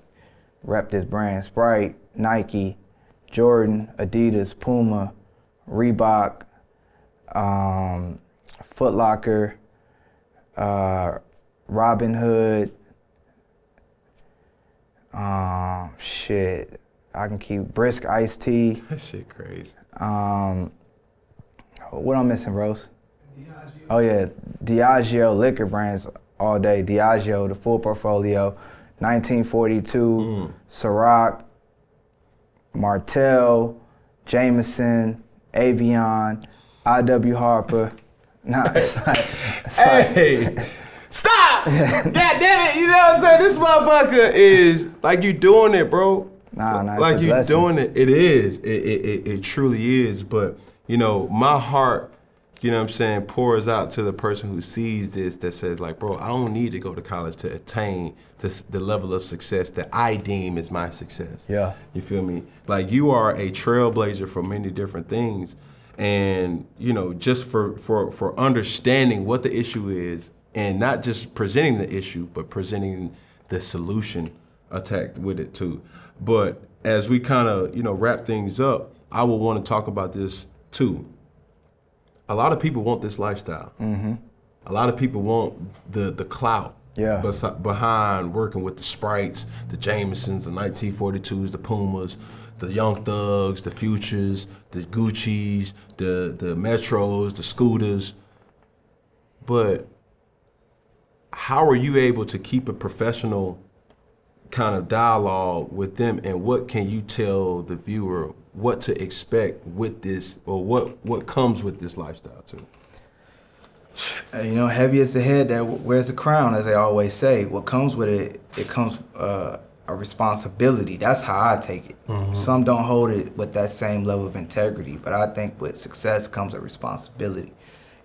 rep this brand, Sprite, Nike, Jordan, Adidas, Puma, Reebok, Foot Locker, Robin Hood, shit, I can keep Brisk Iced Tea. That shit crazy. What I'm missing, Rose? Oh yeah, Diageo liquor brands all day. Diageo, the full portfolio, 1942, Ciroc, Martell, Jameson, Avion, I.W. Harper. Nah, it's like, stop! God damn it! You know what I'm saying? This motherfucker is like, you doing it, bro. Nah, like you doing it. It is. It truly is. But you know, my heart, you know what I'm saying, pours out to the person who sees this, that says like, bro, I don't need to go to college to attain the level of success that I deem is my success. Yeah. You feel me? Like, you are a trailblazer for many different things. And, you know, just for understanding what the issue is, and not just presenting the issue, but presenting the solution attacked with it too. But as we kind of, you know, wrap things up, I will want to talk about this too. A lot of people want this lifestyle. A lot of people want the clout behind working with the Sprites, the Jamesons, the 1942s, the Pumas, the Young Thugs, the Futures, the Guccis, the Metros, the Scooters. But how are you able to keep a professional kind of dialogue with them, and what can you tell the viewer what to expect with this, or what comes with this lifestyle too? You know, heavy is the head that wears the crown, as they always say. What comes with it, it comes a responsibility. That's how I take it. Some don't hold it with that same level of integrity, but I think with success comes a responsibility.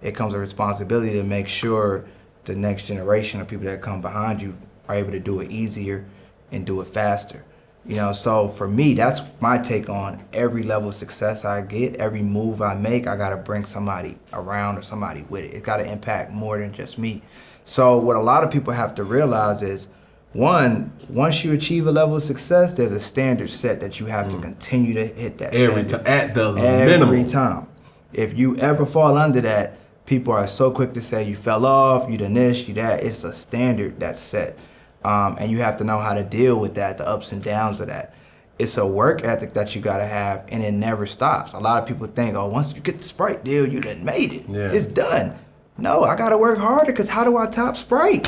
It comes a responsibility to make sure the next generation of people that come behind you are able to do it easier and do it faster. You know, so for me, that's my take on every level of success I get. Every move I make, I gotta bring somebody around or somebody with it. It's gotta impact more than just me. So what a lot of people have to realize is, once you achieve a level of success, there's a standard set that you have to continue to hit that every standard. time, at the minimum. Every time. If you ever fall under that, people are so quick to say you fell off, you done this, you that. It's a standard that's set. And you have to know how to deal with that, the ups and downs of that. It's a work ethic that you gotta have, and it never stops. A lot of people think, oh, once you get the Sprite deal, you done made it. Yeah. It's done. No, I gotta work harder, because how do I top Sprite?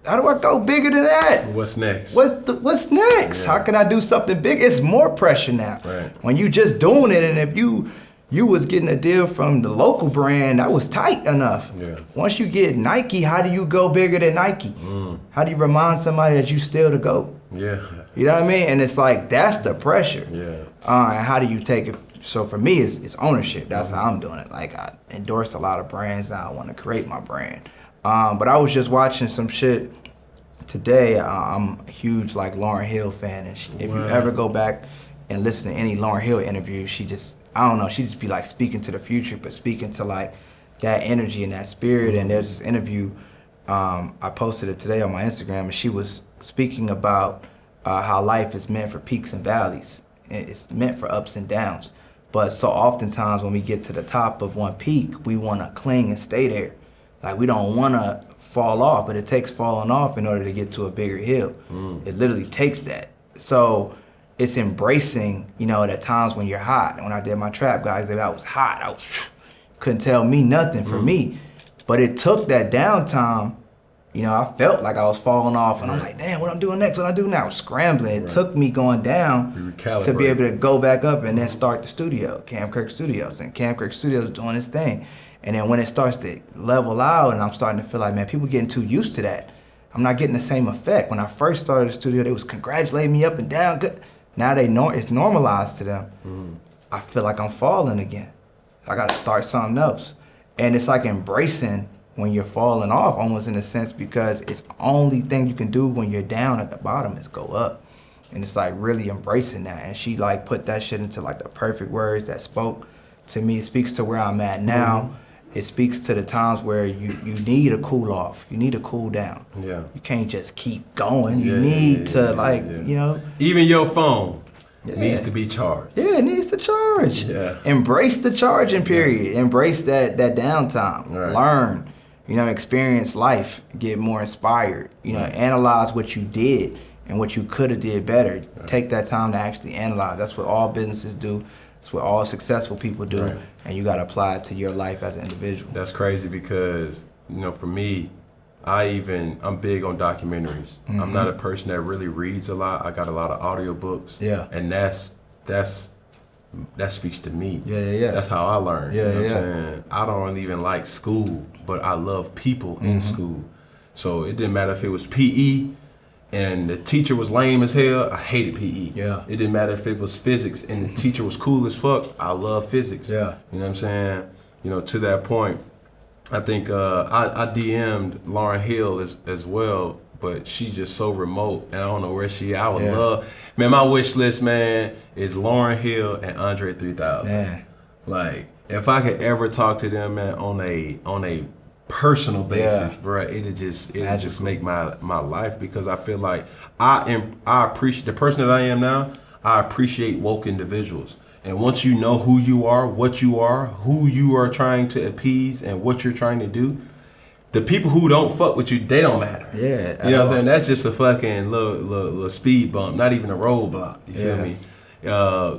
How do I go bigger than that? What's next? What's next? Yeah. How can I do something big? It's more pressure now. Right. When you just doing it, and if you was getting a deal from the local brand, that was tight enough. Yeah. Once you get Nike, how do you go bigger than Nike? How do you remind somebody that you still the GOAT? Yeah. You know what I mean? And it's like, that's the pressure. Yeah. And how do you take it? So for me, it's ownership. That's how I'm doing it. Like, I endorse a lot of brands now. I want to create my brand. But I was just watching some shit today I'm a huge like Lauryn Hill fan, and if you ever go back and listen to any Lauryn Hill interview, she just, I don't know, she just be like speaking to the future, but speaking to like that energy and that spirit. And there's this interview, I posted it today on my Instagram, and she was speaking about how life is meant for peaks and valleys. It's meant for ups and downs. But so oftentimes when we get to the top of one peak, we want to cling and stay there. Like we don't want to fall off, but it takes falling off in order to get to a bigger hill. It literally takes that. So it's embracing, you know, at times when you're hot. When I did my trap, guys, I was hot. Couldn't tell me nothing for me. But it took that downtime. You know, I felt like I was falling off, and I'm like, damn, what I'm doing next? What I do now? I was scrambling. It took me going down to be able to go back up and then start the studio, Cam Kirk Studios. And Cam Kirk Studios doing his thing. And then when it starts to level out, and I'm starting to feel like, man, people getting too used to that. I'm not getting the same effect. When I first started the studio, they was congratulating me up and down. Good. Now it's normalized to them. I feel like I'm falling again. I got to start something else. And it's like embracing when you're falling off, almost in a sense, because it's the only thing you can do when you're down at the bottom is go up. And it's like really embracing that. And she like put that shit into like the perfect words that spoke to me. It speaks to where I'm at now. It speaks to the times where you need a cool off. You need a cool down. Yeah. You can't just keep going. You need to you know. Even your phone needs to be charged. Yeah, it needs to charge. Yeah. Embrace the charging period. Embrace that downtime. Right. Learn. You know, experience life, get more inspired, you know, analyze what you did and what you could have did better. Right. Take that time to actually analyze. That's what all businesses do. That's what all successful people do. Right. And you got to apply it to your life as an individual. That's crazy because, you know, for me, I'm big on documentaries. I'm not a person that really reads a lot. I got a lot of audiobooks. Yeah. And that speaks to me. Yeah. That's how I learn. You know what I'm saying? I don't even like school, but I love people in school. So it didn't matter if it was PE and the teacher was lame as hell, I hated PE. Yeah. It didn't matter if it was physics and the teacher was cool as fuck, I love physics. Yeah. You know what I'm saying? You know, to that point, I think I DM'd Lauryn Hill as well, but she just so remote, and I don't know where she. I would love, man. My wish list, man, is Lauryn Hill and Andre 3000. Man, like if I could ever talk to them, man, on a personal basis, bro, it'd just make my life, because I feel like I appreciate the person that I am now. I appreciate woke individuals. And once you know who you are, what you are, who you are trying to appease, and what you're trying to do, the people who don't fuck with you, they don't matter. Yeah. You know what I'm saying? That's just a fucking little speed bump, not even a roadblock. You feel me?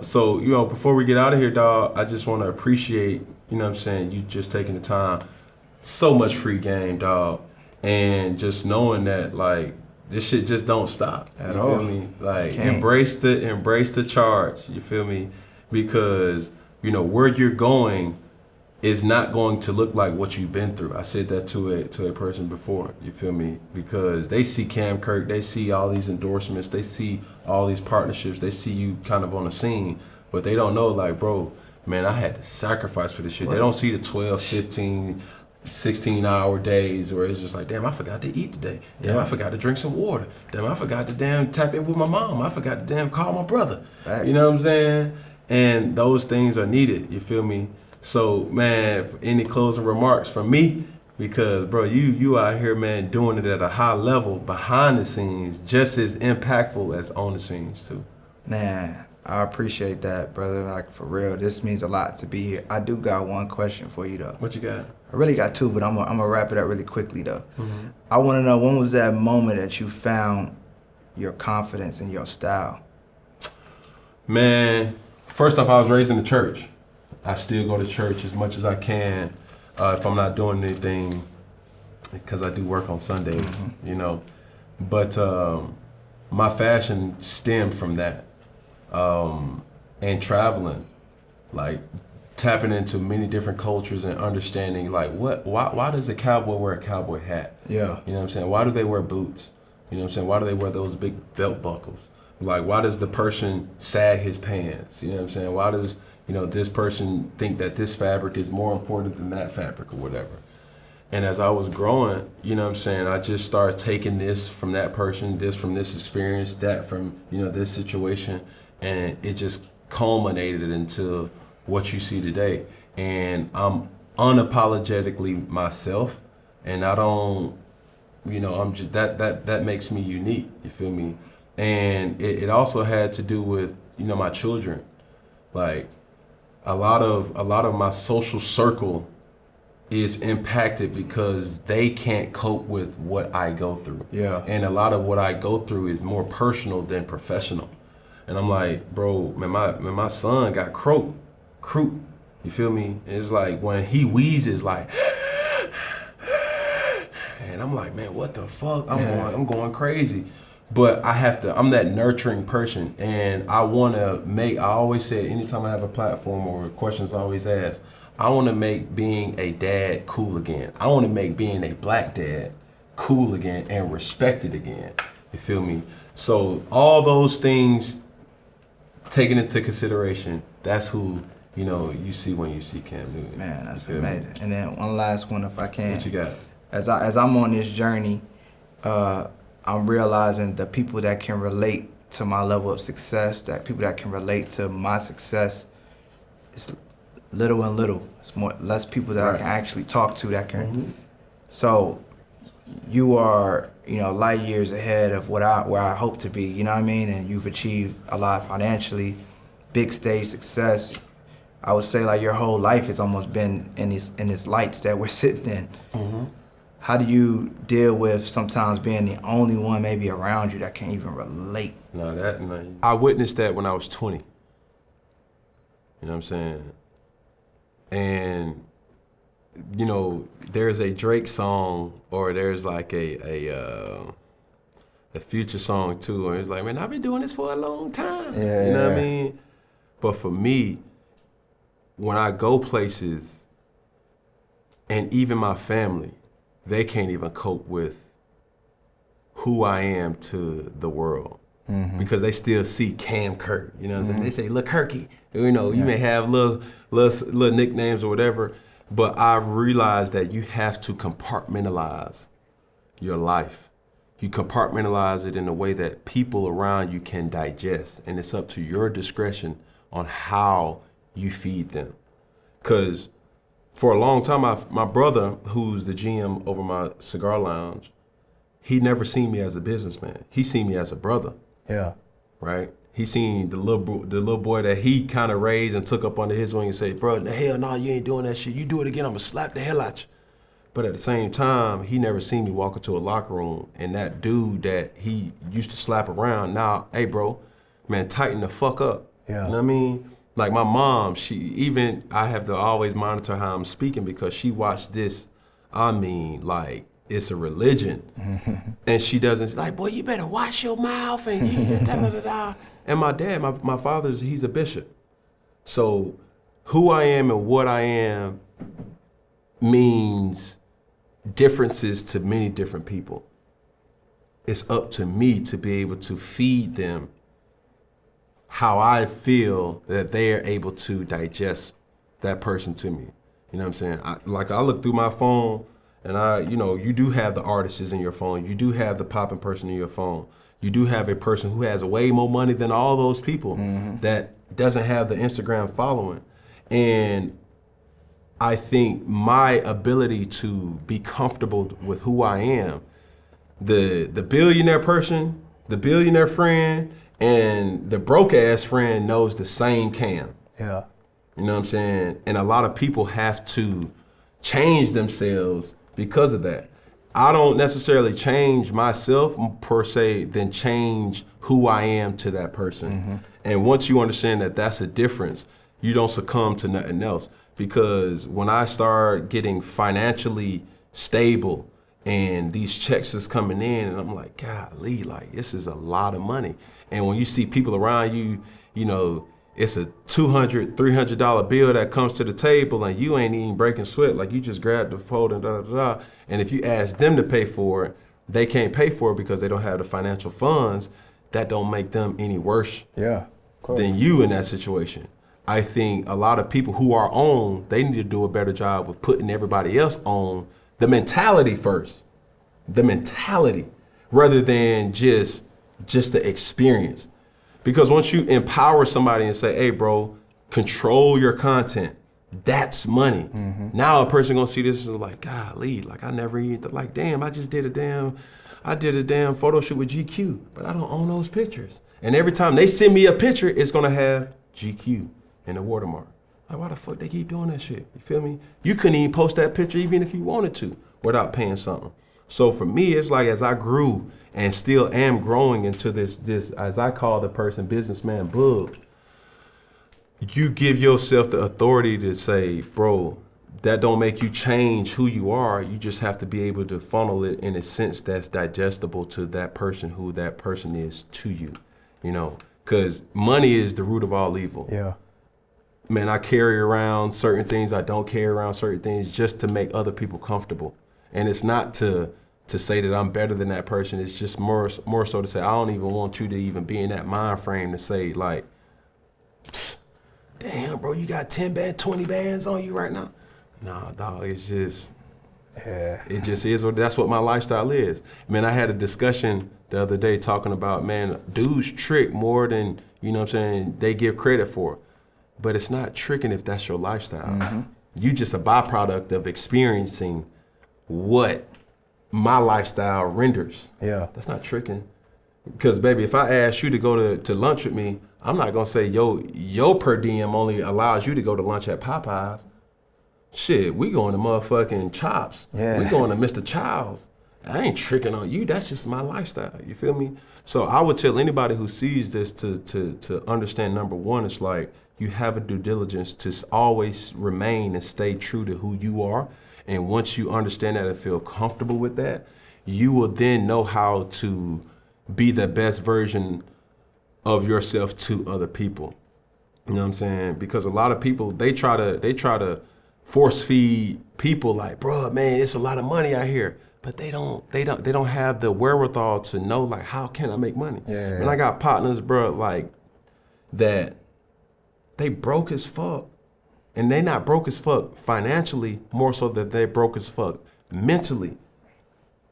So, you know, before we get out of here, dog, I just want to appreciate, you know what I'm saying, you just taking the time. So much free game, dog. And just knowing that, like, this shit just don't stop. At all. You feel me? Like, embrace the charge. You feel me? Because, you know, where you're going is not going to look like what you've been through. I said that to a person before, you feel me? Because they see Cam Kirk, they see all these endorsements, they see all these partnerships, they see you kind of on the scene, but they don't know, like, bro, man, I had to sacrifice for this shit. They don't see the 12, 15, 16-hour days where it's just like, damn, I forgot to eat today. Damn, I forgot to drink some water. Damn, I forgot to damn tap in with my mom. I forgot to damn call my brother. Thanks. You know what I'm saying? And those things are needed, you feel me? So, man, any closing remarks from me? Because, bro, you out here, man, doing it at a high level behind the scenes, just as impactful as on the scenes, too. Man, I appreciate that, brother. Like, for real, this means a lot to be here. I do got one question for you, though. What you got? I really got two, but I'm gonna wrap it up really quickly, though. I want to know, when was that moment that you found your confidence and your style? Man, first off, I was raised in the church. I still go to church as much as I can if I'm not doing anything, because I do work on Sundays, you know. But my fashion stemmed from that. And traveling, like tapping into many different cultures and understanding, like, why does a cowboy wear a cowboy hat? Yeah. You know what I'm saying? Why do they wear boots? You know what I'm saying? Why do they wear those big belt buckles? Like, why does the person sag his pants? You know what I'm saying? Why does, you know, this person think that this fabric is more important than that fabric or whatever? And as I was growing, you know what I'm saying, I just started taking this from that person, this from this experience, that from, this situation, and it just culminated into what you see today. And I'm unapologetically myself, and I don't, I'm just, that makes me unique, you feel me? And it also had to do with, my children. Like, a lot of my social circle is impacted because they can't cope with what I go through. Yeah. And a lot of what I go through is more personal than professional. And I'm like, bro, man, my son got croup. You feel me? It's like when he wheezes, like, and I'm like, man, what the fuck? I'm going crazy. But I'm that nurturing person, and I always say, anytime I have a platform or questions I always ask, I want to make being a dad cool again. I want to make being a black dad cool again and respected again. You feel me? So all those things taken into consideration, that's who, you see when you see Cam Newton. Man, that's amazing. And then one last one, if I can. What you got? As I'm on this journey, I'm realizing the people that can relate to my level of success, that people that can relate to my success, it's little and little. It's less people that I can actually talk to that can. Mm-hmm. So you are, light years ahead of where I hope to be, you know what I mean? And you've achieved a lot financially, big stage success. I would say like your whole life has almost been in these lights that we're sitting in. Mm-hmm. How do you deal with sometimes being the only one maybe around you that can't even relate? No, I witnessed that when I was 20. You know what I'm saying? And, there's a Drake song, or there's like a Future song too, and it's like, man, I've been doing this for a long time. Yeah, you know what I mean? But for me, when I go places, and even my family, they can't even cope with who I am to the world. Mm-hmm. Because they still see Cam Kirk, you know what I'm saying? They say, look, Kirky. You may have little nicknames or whatever, but I've realized that you have to compartmentalize your life. You compartmentalize it in a way that people around you can digest, and it's up to your discretion on how you feed them. Because for a long time, my brother, who's the GM over my cigar lounge, he never seen me as a businessman. He seen me as a brother. Yeah. Right? He seen the little boy that he kind of raised and took up under his wing and say, bro, hell no, you ain't doing that shit. You do it again, I'm gonna slap the hell out you. But at the same time, he never seen me walk into a locker room and that dude that he used to slap around, now, hey bro, man, tighten the fuck up. Yeah. You know what I mean? Like my mom, I have to always monitor how I'm speaking because she watched this, like it's a religion. And she doesn't, like, boy, you better watch your mouth and you da-da-da-da. And my dad, my father's, he's a bishop. So who I am and what I am means differences to many different people. It's up to me to be able to feed them how I feel that they are able to digest that person to me. You know what I'm saying? I look through my phone and you do have the artists in your phone. You do have the popping person in your phone. You do have a person who has way more money than all those people that doesn't have the Instagram following. And I think my ability to be comfortable with who I am, the billionaire person, the billionaire friend, and the broke ass friend knows the same Cam. Yeah. You know what I'm saying? And a lot of people have to change themselves because of that. I don't necessarily change myself per se, then change who I am to that person. And once you understand that that's a difference, you don't succumb to nothing else. Because when I start getting financially stable and these checks is coming in and I'm like, golly, like this is a lot of money. And when you see people around you, it's a $200, $300 bill that comes to the table and you ain't even breaking sweat, like you just grabbed the fold and da-da-da. And if you ask them to pay for it, they can't pay for it because they don't have the financial funds. That don't make them any worse than you in that situation. I think a lot of people who are on, they need to do a better job with putting everybody else on The mentality first. The mentality rather than just the experience. Because once you empower somebody and say, hey, bro, control your content, that's money. Now a person gonna see this and like, golly, like I never even, like, damn, I did a damn photo shoot with GQ, but I don't own those pictures. And every time they send me a picture, it's gonna have GQ and the watermark. Like, why the fuck they keep doing that shit? You feel me? You couldn't even post that picture even if you wanted to without paying something. So for me, it's like as I grew and still am growing into this, as I call the person, businessman bug, you give yourself the authority to say, bro, that don't make you change who you are. You just have to be able to funnel it in a sense that's digestible to that person, who that person is to you, you know, because money is the root of all evil. Yeah. Man, I carry around certain things. I don't carry around certain things just to make other people comfortable. And it's not to say that I'm better than that person. It's just more so to say, I don't even want you to even be in that mind frame to say like, damn, bro, you got 10 bands, 20 bands on you right now? Nah, dog, it's just, it just is, that's what my lifestyle is. Man, I had a discussion the other day talking about, man, dudes trick more than, you know what I'm saying, they give credit for. But it's not tricking if that's your lifestyle. You just a byproduct of experiencing what my lifestyle renders. Yeah. That's not tricking. Because baby, if I ask you to go to lunch with me, I'm not gonna say, yo per diem only allows you to go to lunch at Popeyes. Shit, we going to motherfucking Chops. Yeah. We going to Mr. Child's. I ain't tricking on you. That's just my lifestyle. You feel me? So I would tell anybody who sees this to understand, number one, it's like you have a due diligence to always remain and stay true to who you are. And once you understand that and feel comfortable with that, you will then know how to be the best version of yourself to other people. You know what I'm saying? Because a lot of people, they try to force feed people like, bro, man, it's a lot of money out here. But they don't have the wherewithal to know, like, how can I make money? Yeah. And I got partners, bro, like that they broke as fuck. And they not broke as fuck financially, more so that they broke as fuck mentally.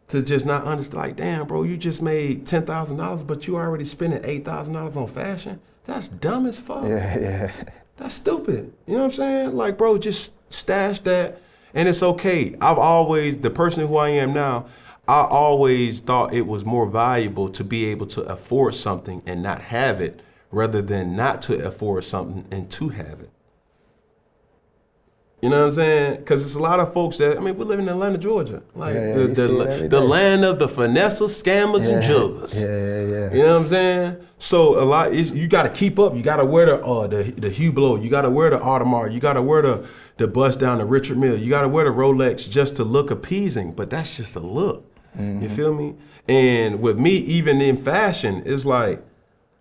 To just not understand, like, damn, bro, you just made $10,000, but you already spending $8,000 on fashion? That's dumb as fuck. Yeah. That's stupid. You know what I'm saying? Like, bro, just stash that, and it's okay. The person who I am now, I always thought it was more valuable to be able to afford something and not have it, rather than not to afford something and to have it. You know what I'm saying? Because it's a lot of folks that, I mean, we live in Atlanta, Georgia. Like the land of the finessers, scammers, and juggers. Yeah. You know what I'm saying? So you got to keep up. You got to wear the Hublot. You got to wear the Audemars. You got to wear the bust down the Richard Mille. You got to wear the Rolex just to look appeasing. But that's just a look. You feel me? And with me, even in fashion, it's like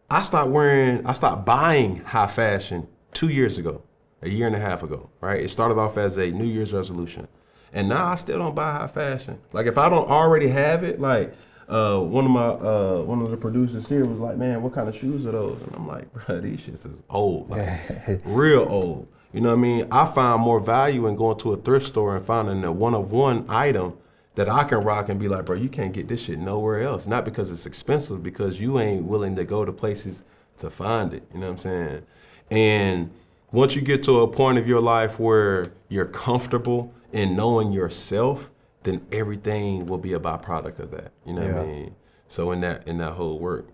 I stopped buying high fashion 2 years ago. A year and a half ago, right? It started off as a New Year's resolution. And now I still don't buy high fashion. Like if I don't already have it, like one of the producers here was like, man, what kind of shoes are those? And I'm like, bro, these shits is old, like real old. You know what I mean? I find more value in going to a thrift store and finding a one-of-one item that I can rock and be like, bro, you can't get this shit nowhere else. Not because it's expensive, because you ain't willing to go to places to find it. You know what I'm saying? And once you get to a point of your life where you're comfortable in knowing yourself, then everything will be a byproduct of that. You know what I mean? So in that whole work.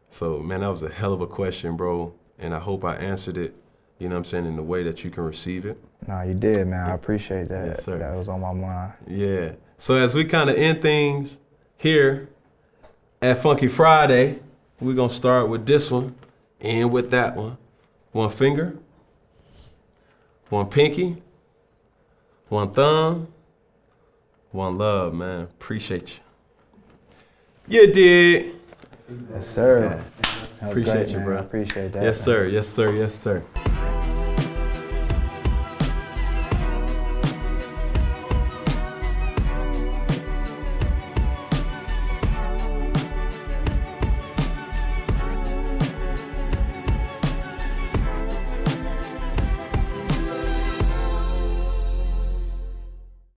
So man, that was a hell of a question, bro. And I hope I answered it, you know what I'm saying, in the way that you can receive it. No, you did, man. I appreciate that. Yes, sir. That was on my mind. Yeah. So as we kind of end things here at Funky Friday, we're gonna start with this one, end with that one. One finger. One pinky, one thumb, one love, man. Appreciate you. You did. Yes, sir. Yeah. That was Appreciate great, you, man. bro. I appreciate that. Yes, sir. Yes, sir. Yes, sir.